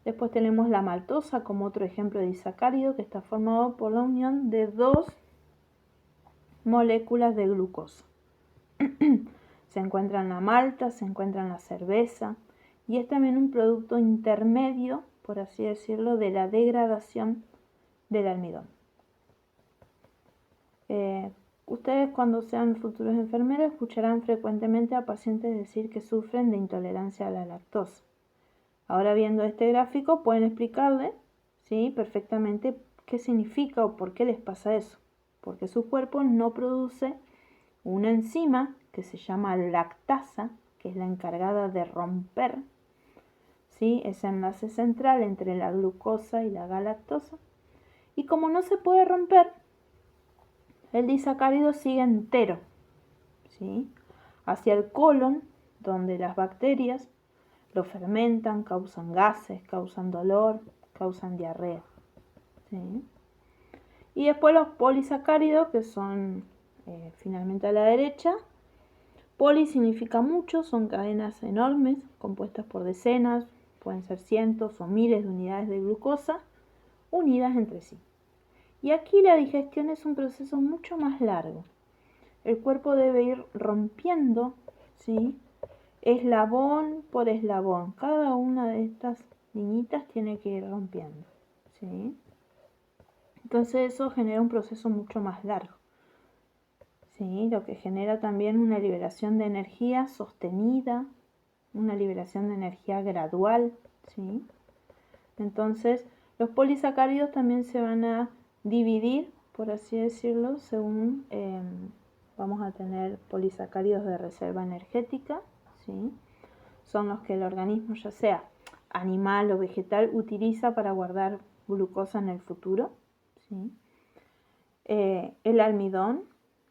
Después tenemos la maltosa como otro ejemplo de disacárido, que está formado por la unión de dos moléculas de glucosa. Se encuentra en la malta, se encuentra en la cerveza y es también un producto intermedio, por así decirlo, de la degradación del almidón. Ustedes cuando sean futuros enfermeros escucharán frecuentemente a pacientes decir que sufren de intolerancia a la lactosa. Ahora viendo este gráfico pueden explicarle, ¿sí?, perfectamente qué significa o por qué les pasa eso. Porque su cuerpo no produce una enzima que se llama lactasa, que es la encargada de romper, ¿sí?, ese enlace central entre la glucosa y la galactosa. Y como no se puede romper, el disacárido sigue entero, ¿sí?, hacia el colon, donde las bacterias lo fermentan, causan gases, causan dolor, causan diarrea, ¿sí? Y después los polisacáridos, que son finalmente a la derecha. Poli significa mucho, son cadenas enormes, compuestas por decenas, pueden ser cientos o miles de unidades de glucosa, unidas entre sí. Y aquí la digestión es un proceso mucho más largo. El cuerpo debe ir rompiendo, ¿sí?, eslabón por eslabón. Cada una de estas niñitas tiene que ir rompiendo, ¿sí? Entonces eso genera un proceso mucho más largo, ¿sí? Lo que genera también una liberación de energía sostenida, una liberación de energía gradual, ¿sí? Entonces los polisacáridos también se van a dividir, por así decirlo, según vamos a tener polisacáridos de reserva energética, ¿sí? Son los que el organismo, ya sea animal o vegetal, utiliza para guardar glucosa en el futuro, ¿sí? El almidón,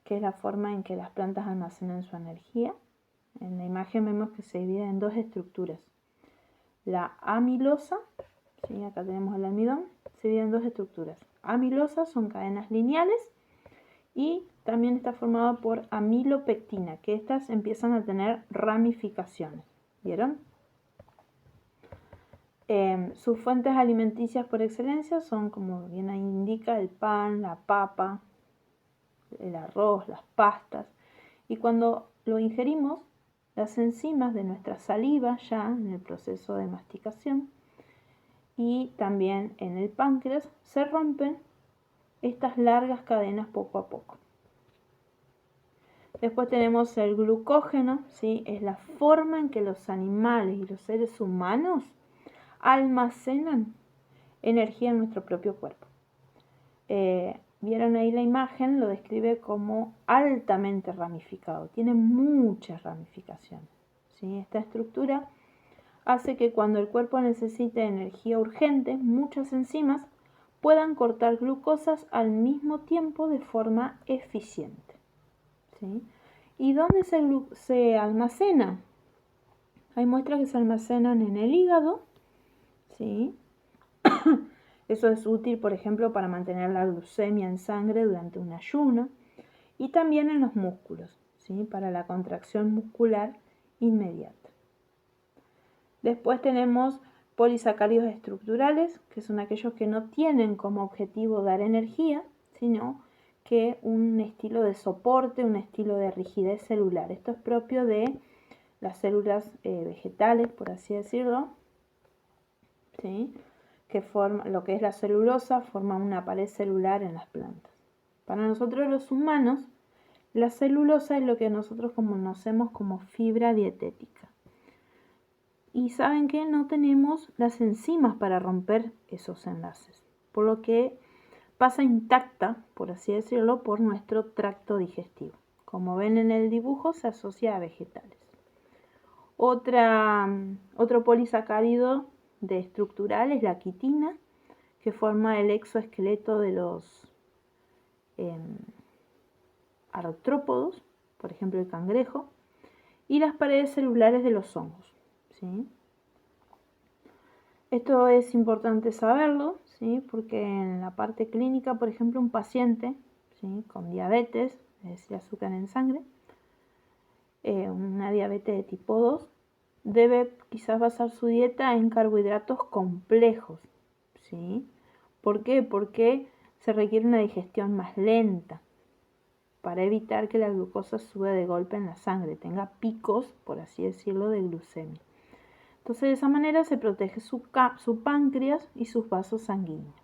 que es la forma en que las plantas almacenan su energía. En la imagen vemos que se divide en dos estructuras. La amilosa, ¿sí?, acá tenemos el almidón, se divide en dos estructuras. Amilosa son cadenas lineales y también está formado por amilopectina, que estas empiezan a tener ramificaciones. ¿Vieron? Sus fuentes alimenticias por excelencia son, como bien ahí indica, el pan, la papa, el arroz, las pastas. Y cuando lo ingerimos, las enzimas de nuestra saliva, ya en el proceso de masticación, y también en el páncreas, se rompen estas largas cadenas poco a poco. Después tenemos el glucógeno, ¿sí? Es la forma en que los animales y los seres humanos almacenan energía en nuestro propio cuerpo. Vieron ahí la imagen, lo describe como altamente ramificado, tiene muchas ramificaciones, ¿sí? Esta estructura hace que cuando el cuerpo necesite energía urgente, muchas enzimas puedan cortar glucosas al mismo tiempo de forma eficiente, ¿sí? ¿Y dónde se almacena? Hay muestras que se almacenan en el hígado, ¿sí? Eso es útil, por ejemplo, para mantener la glucemia en sangre durante un ayuno, y también en los músculos, ¿sí?, para la contracción muscular inmediata. Después tenemos polisacáridos estructurales, que son aquellos que no tienen como objetivo dar energía, sino que un estilo de soporte, un estilo de rigidez celular. Esto es propio de las células vegetales, por así decirlo, ¿sí?, que forma, lo que es la celulosa, forma una pared celular en las plantas. Para nosotros los humanos, la celulosa es lo que nosotros conocemos como fibra dietética. Y saben que no tenemos las enzimas para romper esos enlaces, por lo que pasa intacta, por así decirlo, por nuestro tracto digestivo. Como ven en el dibujo, se asocia a vegetales. Otro polisacárido de estructural es la quitina, que forma el exoesqueleto de los artrópodos, por ejemplo el cangrejo, y las paredes celulares de los hongos, ¿sí? Esto es importante saberlo, ¿sí? Porque en la parte clínica, por ejemplo, un paciente, ¿sí?, con diabetes, es decir, azúcar en sangre, una diabetes de tipo 2, debe quizás basar su dieta en carbohidratos complejos, ¿sí? ¿Por qué? Porque se requiere una digestión más lenta para evitar que la glucosa suba de golpe en la sangre, tenga picos, por así decirlo, de glucemia. Entonces, de esa manera se protege su páncreas y sus vasos sanguíneos.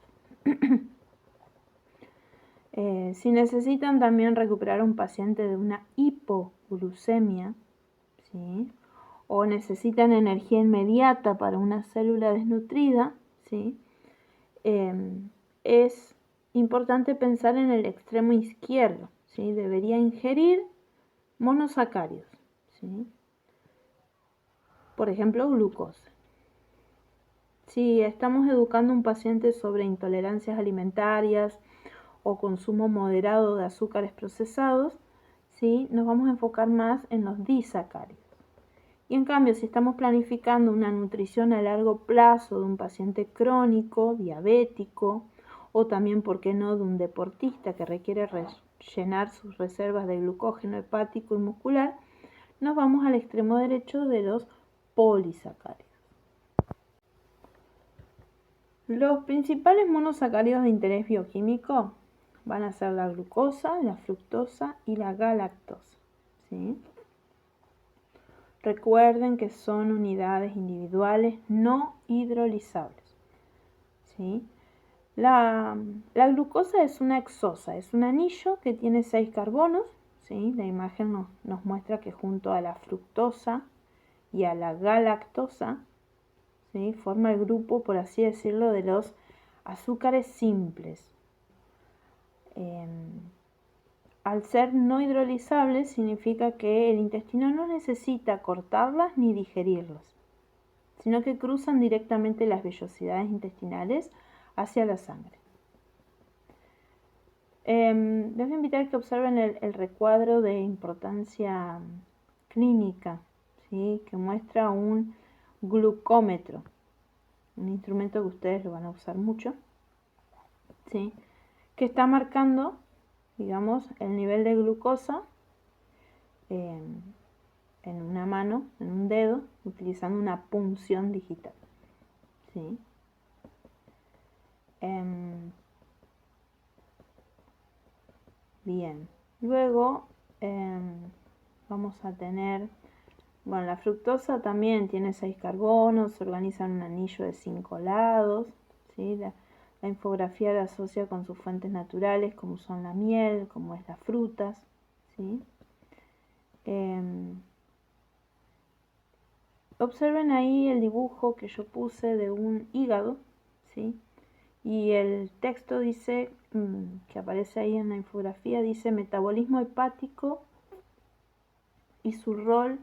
Si necesitan también recuperar a un paciente de una hipoglucemia, ¿sí?, o necesitan energía inmediata para una célula desnutrida, ¿sí?, es importante pensar en el extremo izquierdo, ¿sí? Debería ingerir monosacáridos, ¿sí? Por ejemplo, glucosa. Si estamos educando a un paciente sobre intolerancias alimentarias o consumo moderado de azúcares procesados, ¿sí?, nos vamos a enfocar más en los disacáridos. Y en cambio, si estamos planificando una nutrición a largo plazo de un paciente crónico, diabético, o también, ¿por qué no?, de un deportista que requiere rellenar sus reservas de glucógeno hepático y muscular, nos vamos al extremo derecho de los polisacáridos. Los principales monosacáridos de interés bioquímico van a ser la glucosa, la fructosa y la galactosa, ¿sí? Recuerden que son unidades individuales no hidrolizables, ¿sí? La glucosa es una hexosa, es un anillo que tiene 6 carbonos, ¿sí? La imagen nos muestra que junto a la fructosa y a la galactosa, ¿sí?, forma el grupo, por así decirlo, de los azúcares simples. Al ser no hidrolizables significa que el intestino no necesita cortarlas ni digerirlas, sino que cruzan directamente las vellosidades intestinales hacia la sangre. Les voy a invitar a que observen el recuadro de importancia clínica, ¿sí?, que muestra un glucómetro, un instrumento que ustedes lo van a usar mucho, ¿sí?, que está marcando, digamos, el nivel de glucosa en una mano, en un dedo, utilizando una punción digital, ¿sí? Bien, luego vamos a tener, bueno, la fructosa también tiene 6 carbonos, se organiza en un anillo de 5 lados, ¿sí? La infografía la asocia con sus fuentes naturales, como son la miel, como es las frutas, ¿sí? Observen ahí el dibujo que yo puse de un hígado, ¿sí? Y el texto dice, que aparece ahí en la infografía, dice metabolismo hepático y su rol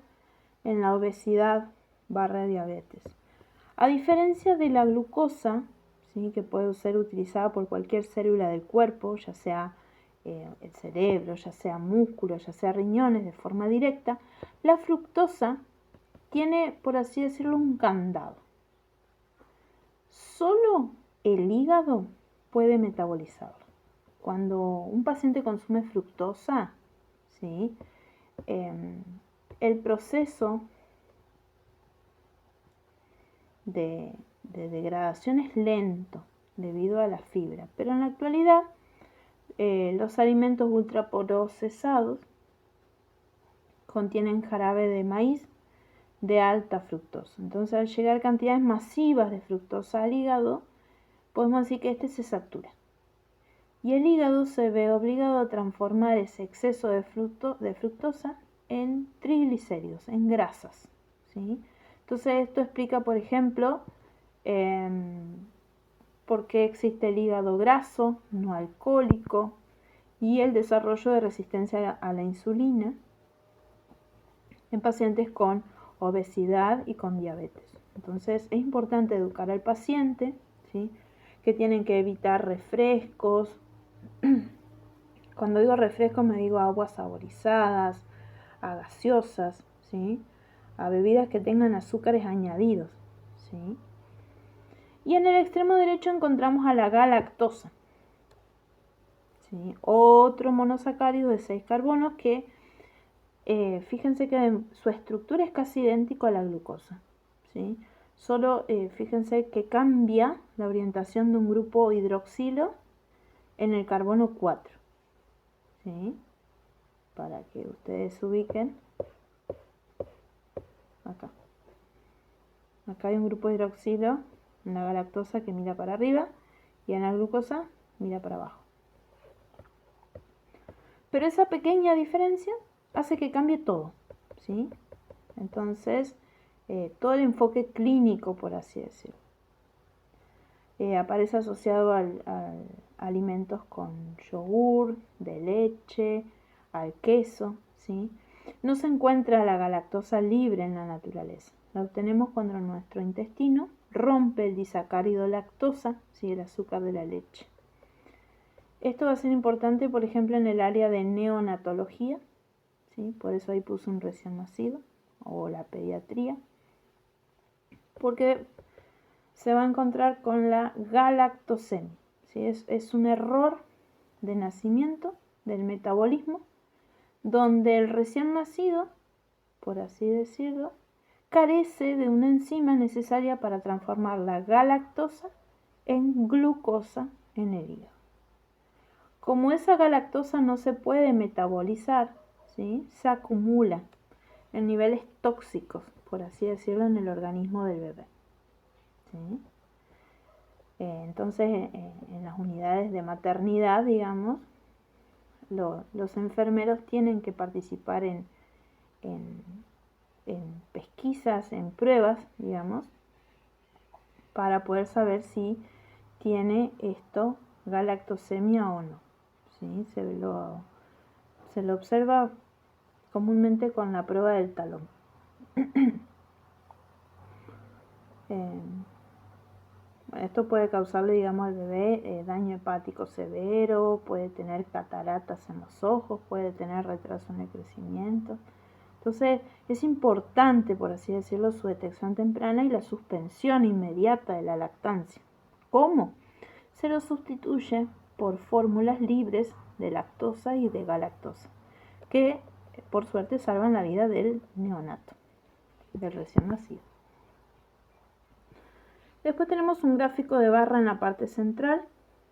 en la obesidad / diabetes. A diferencia de la glucosa, ¿sí?, que puede ser utilizada por cualquier célula del cuerpo, ya sea el cerebro, ya sea músculo, ya sea riñones, de forma directa, la fructosa tiene, por así decirlo, un candado. Solo el hígado puede metabolizarlo. Cuando un paciente consume fructosa, ¿sí?, el proceso de degradación es lento debido a la fibra, pero en la actualidad los alimentos ultraprocesados contienen jarabe de maíz de alta fructosa. Entonces, al llegar cantidades masivas de fructosa al hígado, podemos decir que este se satura. Y el hígado se ve obligado a transformar ese exceso de fructosa en triglicéridos, en grasas, ¿sí? Entonces, esto explica, por ejemplo, por qué existe el hígado graso, no alcohólico, y el desarrollo de resistencia a la insulina en pacientes con obesidad y con diabetes. Entonces, es importante educar al paciente, ¿sí?, que tienen que evitar refrescos. Cuando digo refrescos me digo aguas saborizadas, a gaseosas, ¿sí?, a bebidas que tengan azúcares añadidos, ¿sí? Y en el extremo derecho encontramos a la galactosa, ¿sí? Otro monosacárido de 6 carbonos que fíjense que su estructura es casi idéntica a la glucosa, ¿sí? Solo fíjense que cambia la orientación de un grupo hidroxilo en el carbono 4, ¿sí? Para que ustedes se ubiquen. Acá hay un grupo hidroxilo en la galactosa que mira para arriba y en la glucosa mira para abajo. Pero esa pequeña diferencia hace que cambie todo, ¿sí? Entonces, todo el enfoque clínico, por así decirlo, aparece asociado a alimentos con yogur, de leche, al queso, ¿sí? No se encuentra la galactosa libre en la naturaleza. La obtenemos cuando nuestro intestino rompe el disacárido lactosa, ¿sí? El azúcar de la leche. Esto va a ser importante, por ejemplo, en el área de neonatología, ¿sí? Por eso ahí puse un recién nacido, o la pediatría, porque se va a encontrar con la galactosemia, ¿sí? Es un error de nacimiento del metabolismo, donde el recién nacido, por así decirlo, carece de una enzima necesaria para transformar la galactosa en glucosa en el hígado. Como esa galactosa no se puede metabolizar, ¿sí? Se acumula en niveles tóxicos, por así decirlo, en el organismo del bebé, ¿sí? Entonces, en las unidades de maternidad, digamos, los enfermeros tienen que participar en pesquisas, en pruebas, digamos, para poder saber si tiene esto galactosemia o no, ¿sí? Se lo observa comúnmente con la prueba del talón. Esto puede causarle, digamos, al bebé daño hepático severo, puede tener cataratas en los ojos, puede tener retraso en el crecimiento. Entonces es importante, por así decirlo, su detección temprana y la suspensión inmediata de la lactancia. ¿Cómo? Se lo sustituye por fórmulas libres de lactosa y de galactosa, que por suerte salvan la vida del neonato, del recién nacido. Después tenemos un gráfico de barra en la parte central,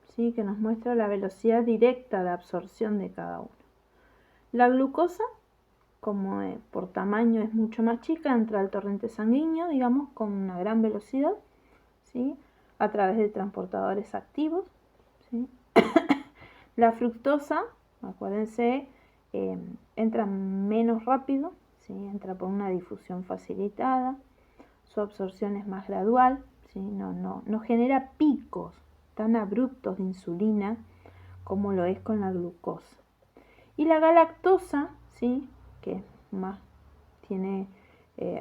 ¿sí? Que nos muestra la velocidad directa de absorción de cada uno. La glucosa, como por tamaño es mucho más chica, entra al torrente sanguíneo, digamos, con una gran velocidad, ¿sí? A través de transportadores activos, ¿sí? La fructosa, acuérdense, entra menos rápido, ¿sí? Entra por una difusión facilitada, su absorción es más gradual, ¿sí? No genera picos tan abruptos de insulina como lo es con la glucosa. Y la galactosa, ¿sí? Que más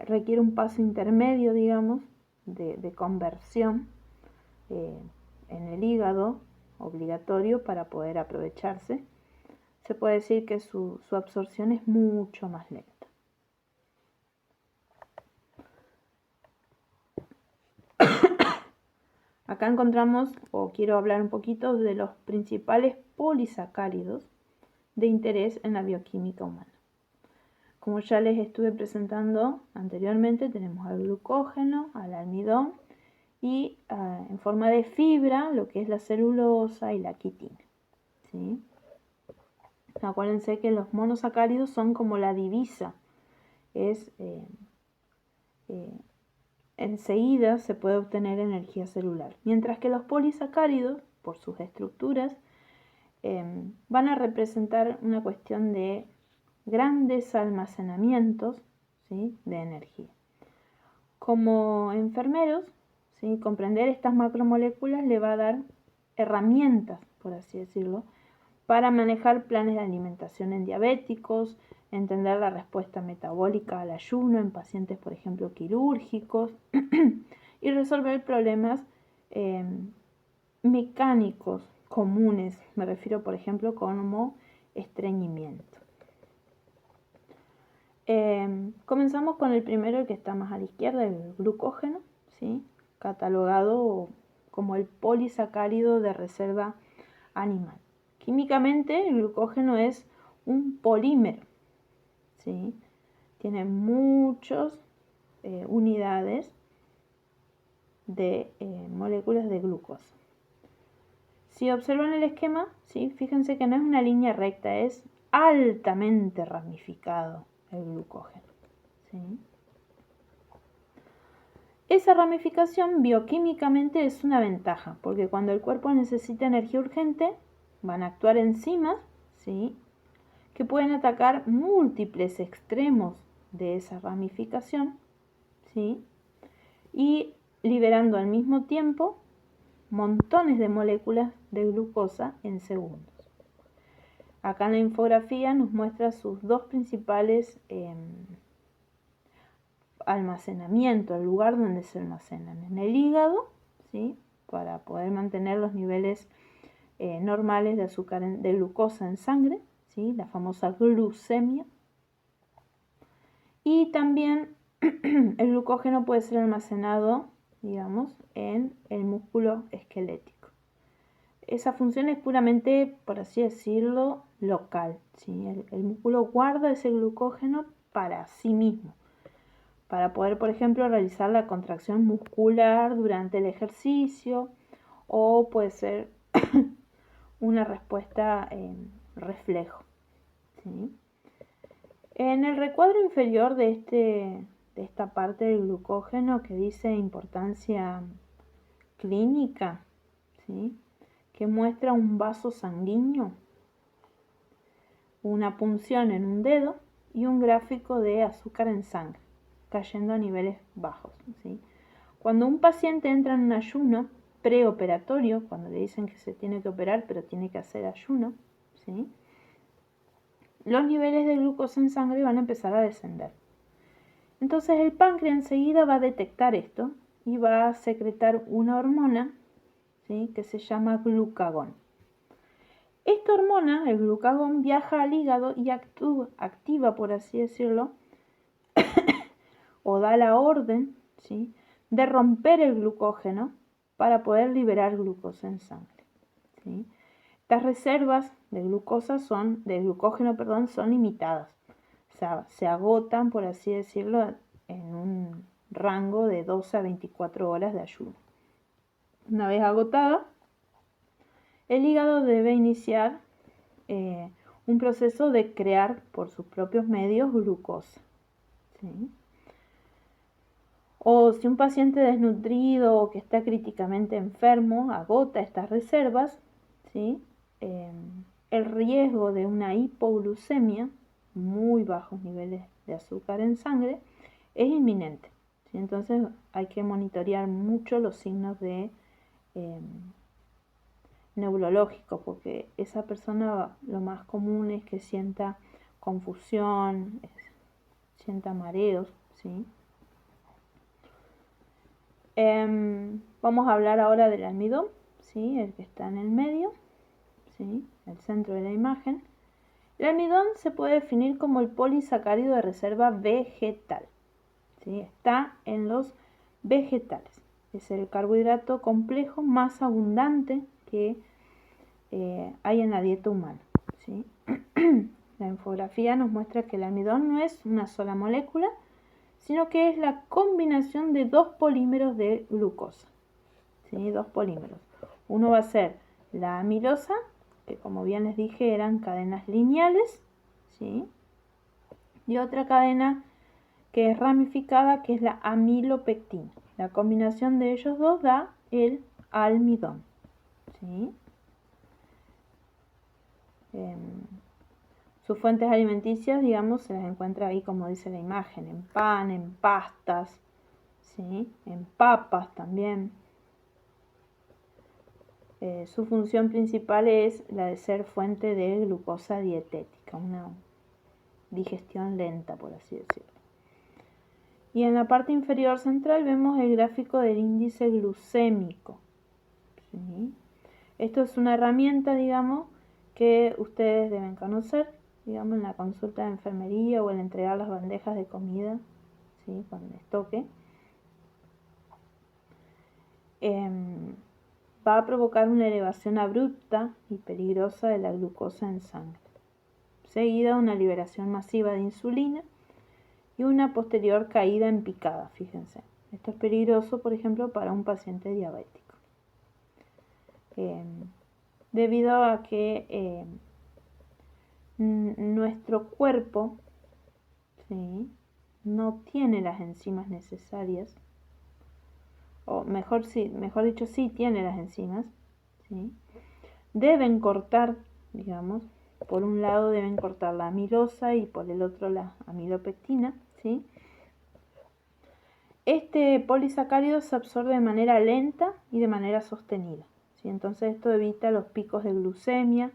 requiere un paso intermedio, digamos, de conversión en el hígado, obligatorio para poder aprovecharse. Se puede decir que su absorción es mucho más lenta. Acá encontramos, o quiero hablar un poquito de los principales polisacáridos de interés en la bioquímica humana. Como ya les estuve presentando anteriormente, tenemos al glucógeno, al almidón y en forma de fibra lo que es la celulosa y la quitina, ¿sí? Acuérdense que los monosacáridos son como la divisa, enseguida se puede obtener energía celular, mientras que los polisacáridos, por sus estructuras, van a representar una cuestión de grandes almacenamientos, ¿sí? De energía. Como enfermeros, ¿sí? Comprender estas macromoléculas le va a dar herramientas, por así decirlo, para manejar planes de alimentación en diabéticos, entender la respuesta metabólica al ayuno en pacientes, por ejemplo, quirúrgicos, y resolver problemas mecánicos comunes, me refiero, por ejemplo, como estreñimiento. Comenzamos con el primero, que está más a la izquierda, el glucógeno, ¿sí? Catalogado como el polisacárido de reserva animal. Químicamente, el glucógeno es un polímero, ¿sí? Tiene muchas unidades de moléculas de glucosa. Si observan el esquema, ¿sí? Fíjense que no es una línea recta, es altamente ramificado el glucógeno, ¿sí? Esa ramificación bioquímicamente es una ventaja, porque cuando el cuerpo necesita energía urgente, van a actuar enzimas, ¿sí? Que pueden atacar múltiples extremos de esa ramificación, ¿sí? Y liberando al mismo tiempo montones de moléculas de glucosa en segundos. Acá en la infografía nos muestra sus dos principales almacenamiento, el lugar donde se almacenan, en el hígado, ¿sí? Para poder mantener los niveles normales de azúcar, de glucosa en sangre, ¿sí? La famosa glucemia. Y también el glucógeno puede ser almacenado, digamos, en el músculo esquelético. Esa función es puramente, por así decirlo, local, ¿sí? El músculo guarda ese glucógeno para sí mismo, para poder, por ejemplo, realizar la contracción muscular durante el ejercicio, o puede ser una respuesta en reflejo, ¿sí? En el recuadro inferior de esta parte del glucógeno que dice importancia clínica, ¿sí? Que muestra un vaso sanguíneo, una punción en un dedo y un gráfico de azúcar en sangre, cayendo a niveles bajos, ¿sí? Cuando un paciente entra en un ayuno preoperatorio, cuando le dicen que se tiene que operar pero tiene que hacer ayuno, ¿sí? Los niveles de glucosa en sangre van a empezar a descender. Entonces el páncreas enseguida va a detectar esto y va a secretar una hormona, ¿sí? Que se llama glucagón. Esta hormona, el glucagón, viaja al hígado y activa, por así decirlo, o da la orden, ¿sí? De romper el glucógeno para poder liberar glucosa en sangre, ¿sí? Estas reservas de glucógeno, son limitadas. O sea, se agotan, por así decirlo, en un rango de 12 a 24 horas de ayuno. Una vez agotada, el hígado debe iniciar un proceso de crear por sus propios medios glucosa, ¿sí? O si un paciente desnutrido o que está críticamente enfermo agota estas reservas, ¿sí? El riesgo de una hipoglucemia, muy bajos niveles de azúcar en sangre, es inminente, ¿sí? Entonces hay que monitorear mucho los signos de neurológicos, porque esa persona lo más común es que sienta confusión, sienta mareos, ¿sí? Vamos a hablar ahora del almidón, ¿sí? El que está en el medio, ¿sí? El centro de la imagen. El almidón se puede definir como el polisacárido de reserva vegetal, ¿sí? Está en los vegetales. Es el carbohidrato complejo más abundante que hay en la dieta humana, ¿sí? La infografía nos muestra que el almidón no es una sola molécula, sino que es la combinación de dos polímeros de glucosa, ¿sí? Dos polímeros. Uno va a ser la amilosa, que como bien les dije eran cadenas lineales, ¿sí? Y otra cadena que es ramificada, que es la amilopectina. La combinación de ellos dos da el almidón, ¿sí? Sus fuentes alimenticias, digamos, se las encuentra ahí como dice la imagen, en pan, en pastas, ¿sí? En papas también. Su función principal es la de ser fuente de glucosa dietética, una digestión lenta, por así decirlo. Y en la parte inferior central vemos el gráfico del índice glucémico, ¿sí? Esto es una herramienta, digamos, que ustedes deben conocer, digamos, en la consulta de enfermería o al entregar las bandejas de comida, ¿sí? Cuando les toque. va a provocar una elevación abrupta y peligrosa de la glucosa en sangre, seguida de una liberación masiva de insulina y una posterior caída en picada, fíjense. Esto es peligroso, por ejemplo, para un paciente diabético. Debido a que nuestro cuerpo, ¿sí?, no tiene las enzimas necesarias, o mejor dicho, sí tiene las enzimas, ¿sí? Deben cortar, digamos, por un lado deben cortar la amilosa y por el otro la amilopectina, ¿sí? Este polisacárido se absorbe de manera lenta y de manera sostenida, ¿sí? Entonces esto evita los picos de glucemia,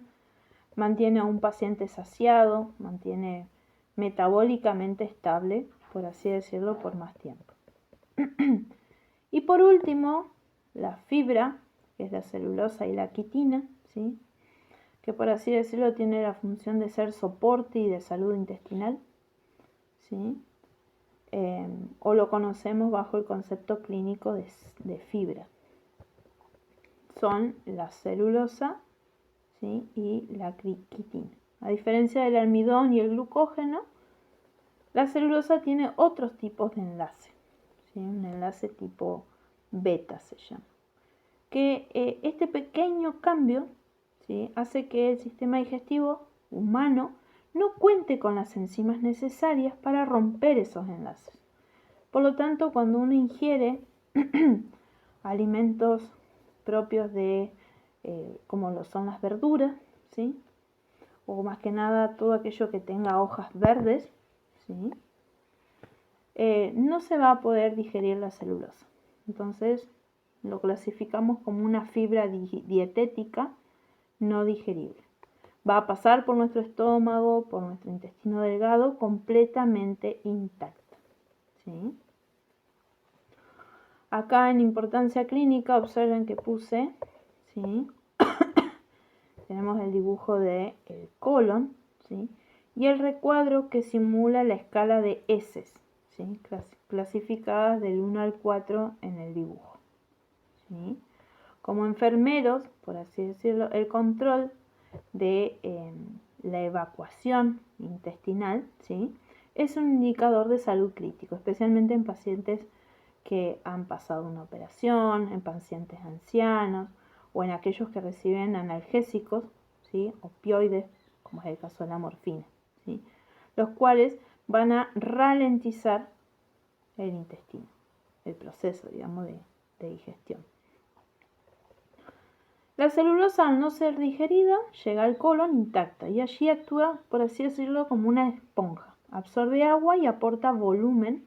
mantiene a un paciente saciado, mantiene metabólicamente estable, por así decirlo, por más tiempo. Y por último, la fibra, que es la celulosa y la quitina, ¿sí?, que por así decirlo tiene la función de ser soporte y de salud intestinal, ¿sí? O lo conocemos bajo el concepto clínico de fibra. Son la celulosa, ¿sí?, y la quitina. A diferencia del almidón y el glucógeno, la celulosa tiene otros tipos de enlace, ¿sí? Un enlace tipo beta se llama. Que este pequeño cambio, ¿sí?, hace que el sistema digestivo humano no cuente con las enzimas necesarias para romper esos enlaces. Por lo tanto, cuando uno ingiere alimentos propios de, como lo son las verduras, ¿sí?, o más que nada todo aquello que tenga hojas verdes, ¿sí?, no se va a poder digerir la celulosa. Entonces, lo clasificamos como una fibra dietética no digerible. Va a pasar por nuestro estómago, por nuestro intestino delgado, completamente intacta, ¿sí? Acá en importancia clínica, observen que puse, ¿sí?, tenemos el dibujo del colon, ¿sí?, y el recuadro que simula la escala de heces, ¿sí?, clasificadas del 1 al 4 en el dibujo, ¿sí? Como enfermeros, por así decirlo, el control de la evacuación intestinal, ¿sí?, es un indicador de salud crítico, especialmente en pacientes que han pasado una operación, en pacientes ancianos o en aquellos que reciben analgésicos, ¿sí?, opioides, como es el caso de la morfina, ¿sí?, los cuales van a ralentizar el intestino, el proceso, digamos, de digestión. La celulosa, al no ser digerida, llega al colon intacta y allí actúa, por así decirlo, como una esponja. Absorbe agua y aporta volumen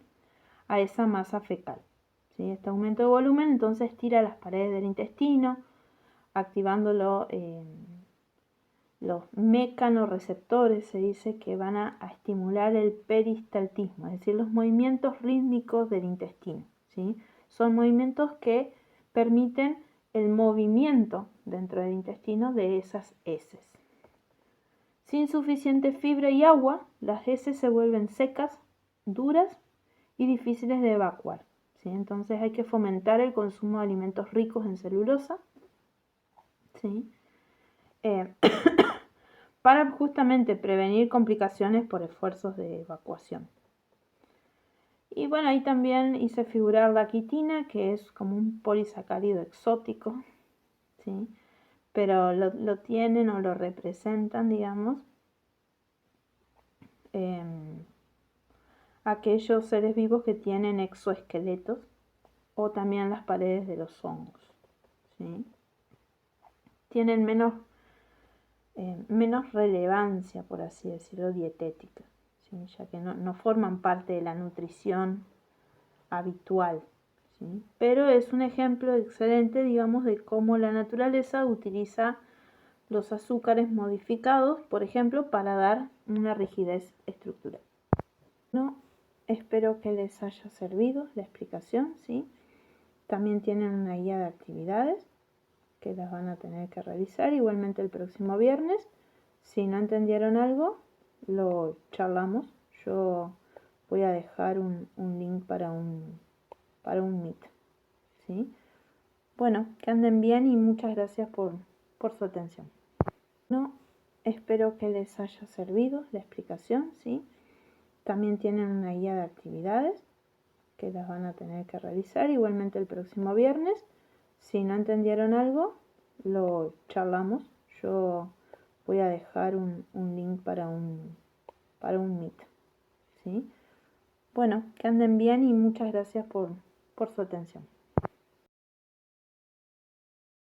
a esa masa fecal, ¿sí? Este aumento de volumen entonces tira las paredes del intestino, activando los mecanorreceptores, se dice, que van a estimular el peristaltismo, es decir, los movimientos rítmicos del intestino, ¿sí? Son movimientos que permiten el movimiento dentro del intestino de esas heces. Sin suficiente fibra y agua, las heces se vuelven secas, duras y difíciles de evacuar, ¿sí? Entonces hay que fomentar el consumo de alimentos ricos en celulosa, ¿sí?, para justamente prevenir complicaciones por esfuerzos de evacuación. Y bueno, ahí también hice figurar la quitina, que es como un polisacárido exótico, ¿sí?, pero lo tienen o lo representan, digamos, aquellos seres vivos que tienen exoesqueletos o también las paredes de los hongos, ¿sí? Tienen menos relevancia, por así decirlo, dietética, ¿sí?, ya que no forman parte de la nutrición habitual, ¿sí? Pero es un ejemplo excelente, digamos, de cómo la naturaleza utiliza los azúcares modificados, por ejemplo, para dar una rigidez estructural. No, espero que les haya servido la explicación, ¿sí? También tienen una guía de actividades que las van a tener que realizar igualmente el próximo viernes. Si no entendieron algo, lo charlamos. Yo voy a dejar un link para un Meet, ¿sí? Bueno, que anden bien y muchas gracias por su atención. No, espero que les haya servido la explicación, ¿sí? También tienen una guía de actividades que las van a tener que realizar igualmente el próximo viernes. Si no entendieron algo, lo charlamos. Yo voy a dejar un link para un Meet, ¿sí? Bueno, que anden bien y muchas gracias por su atención.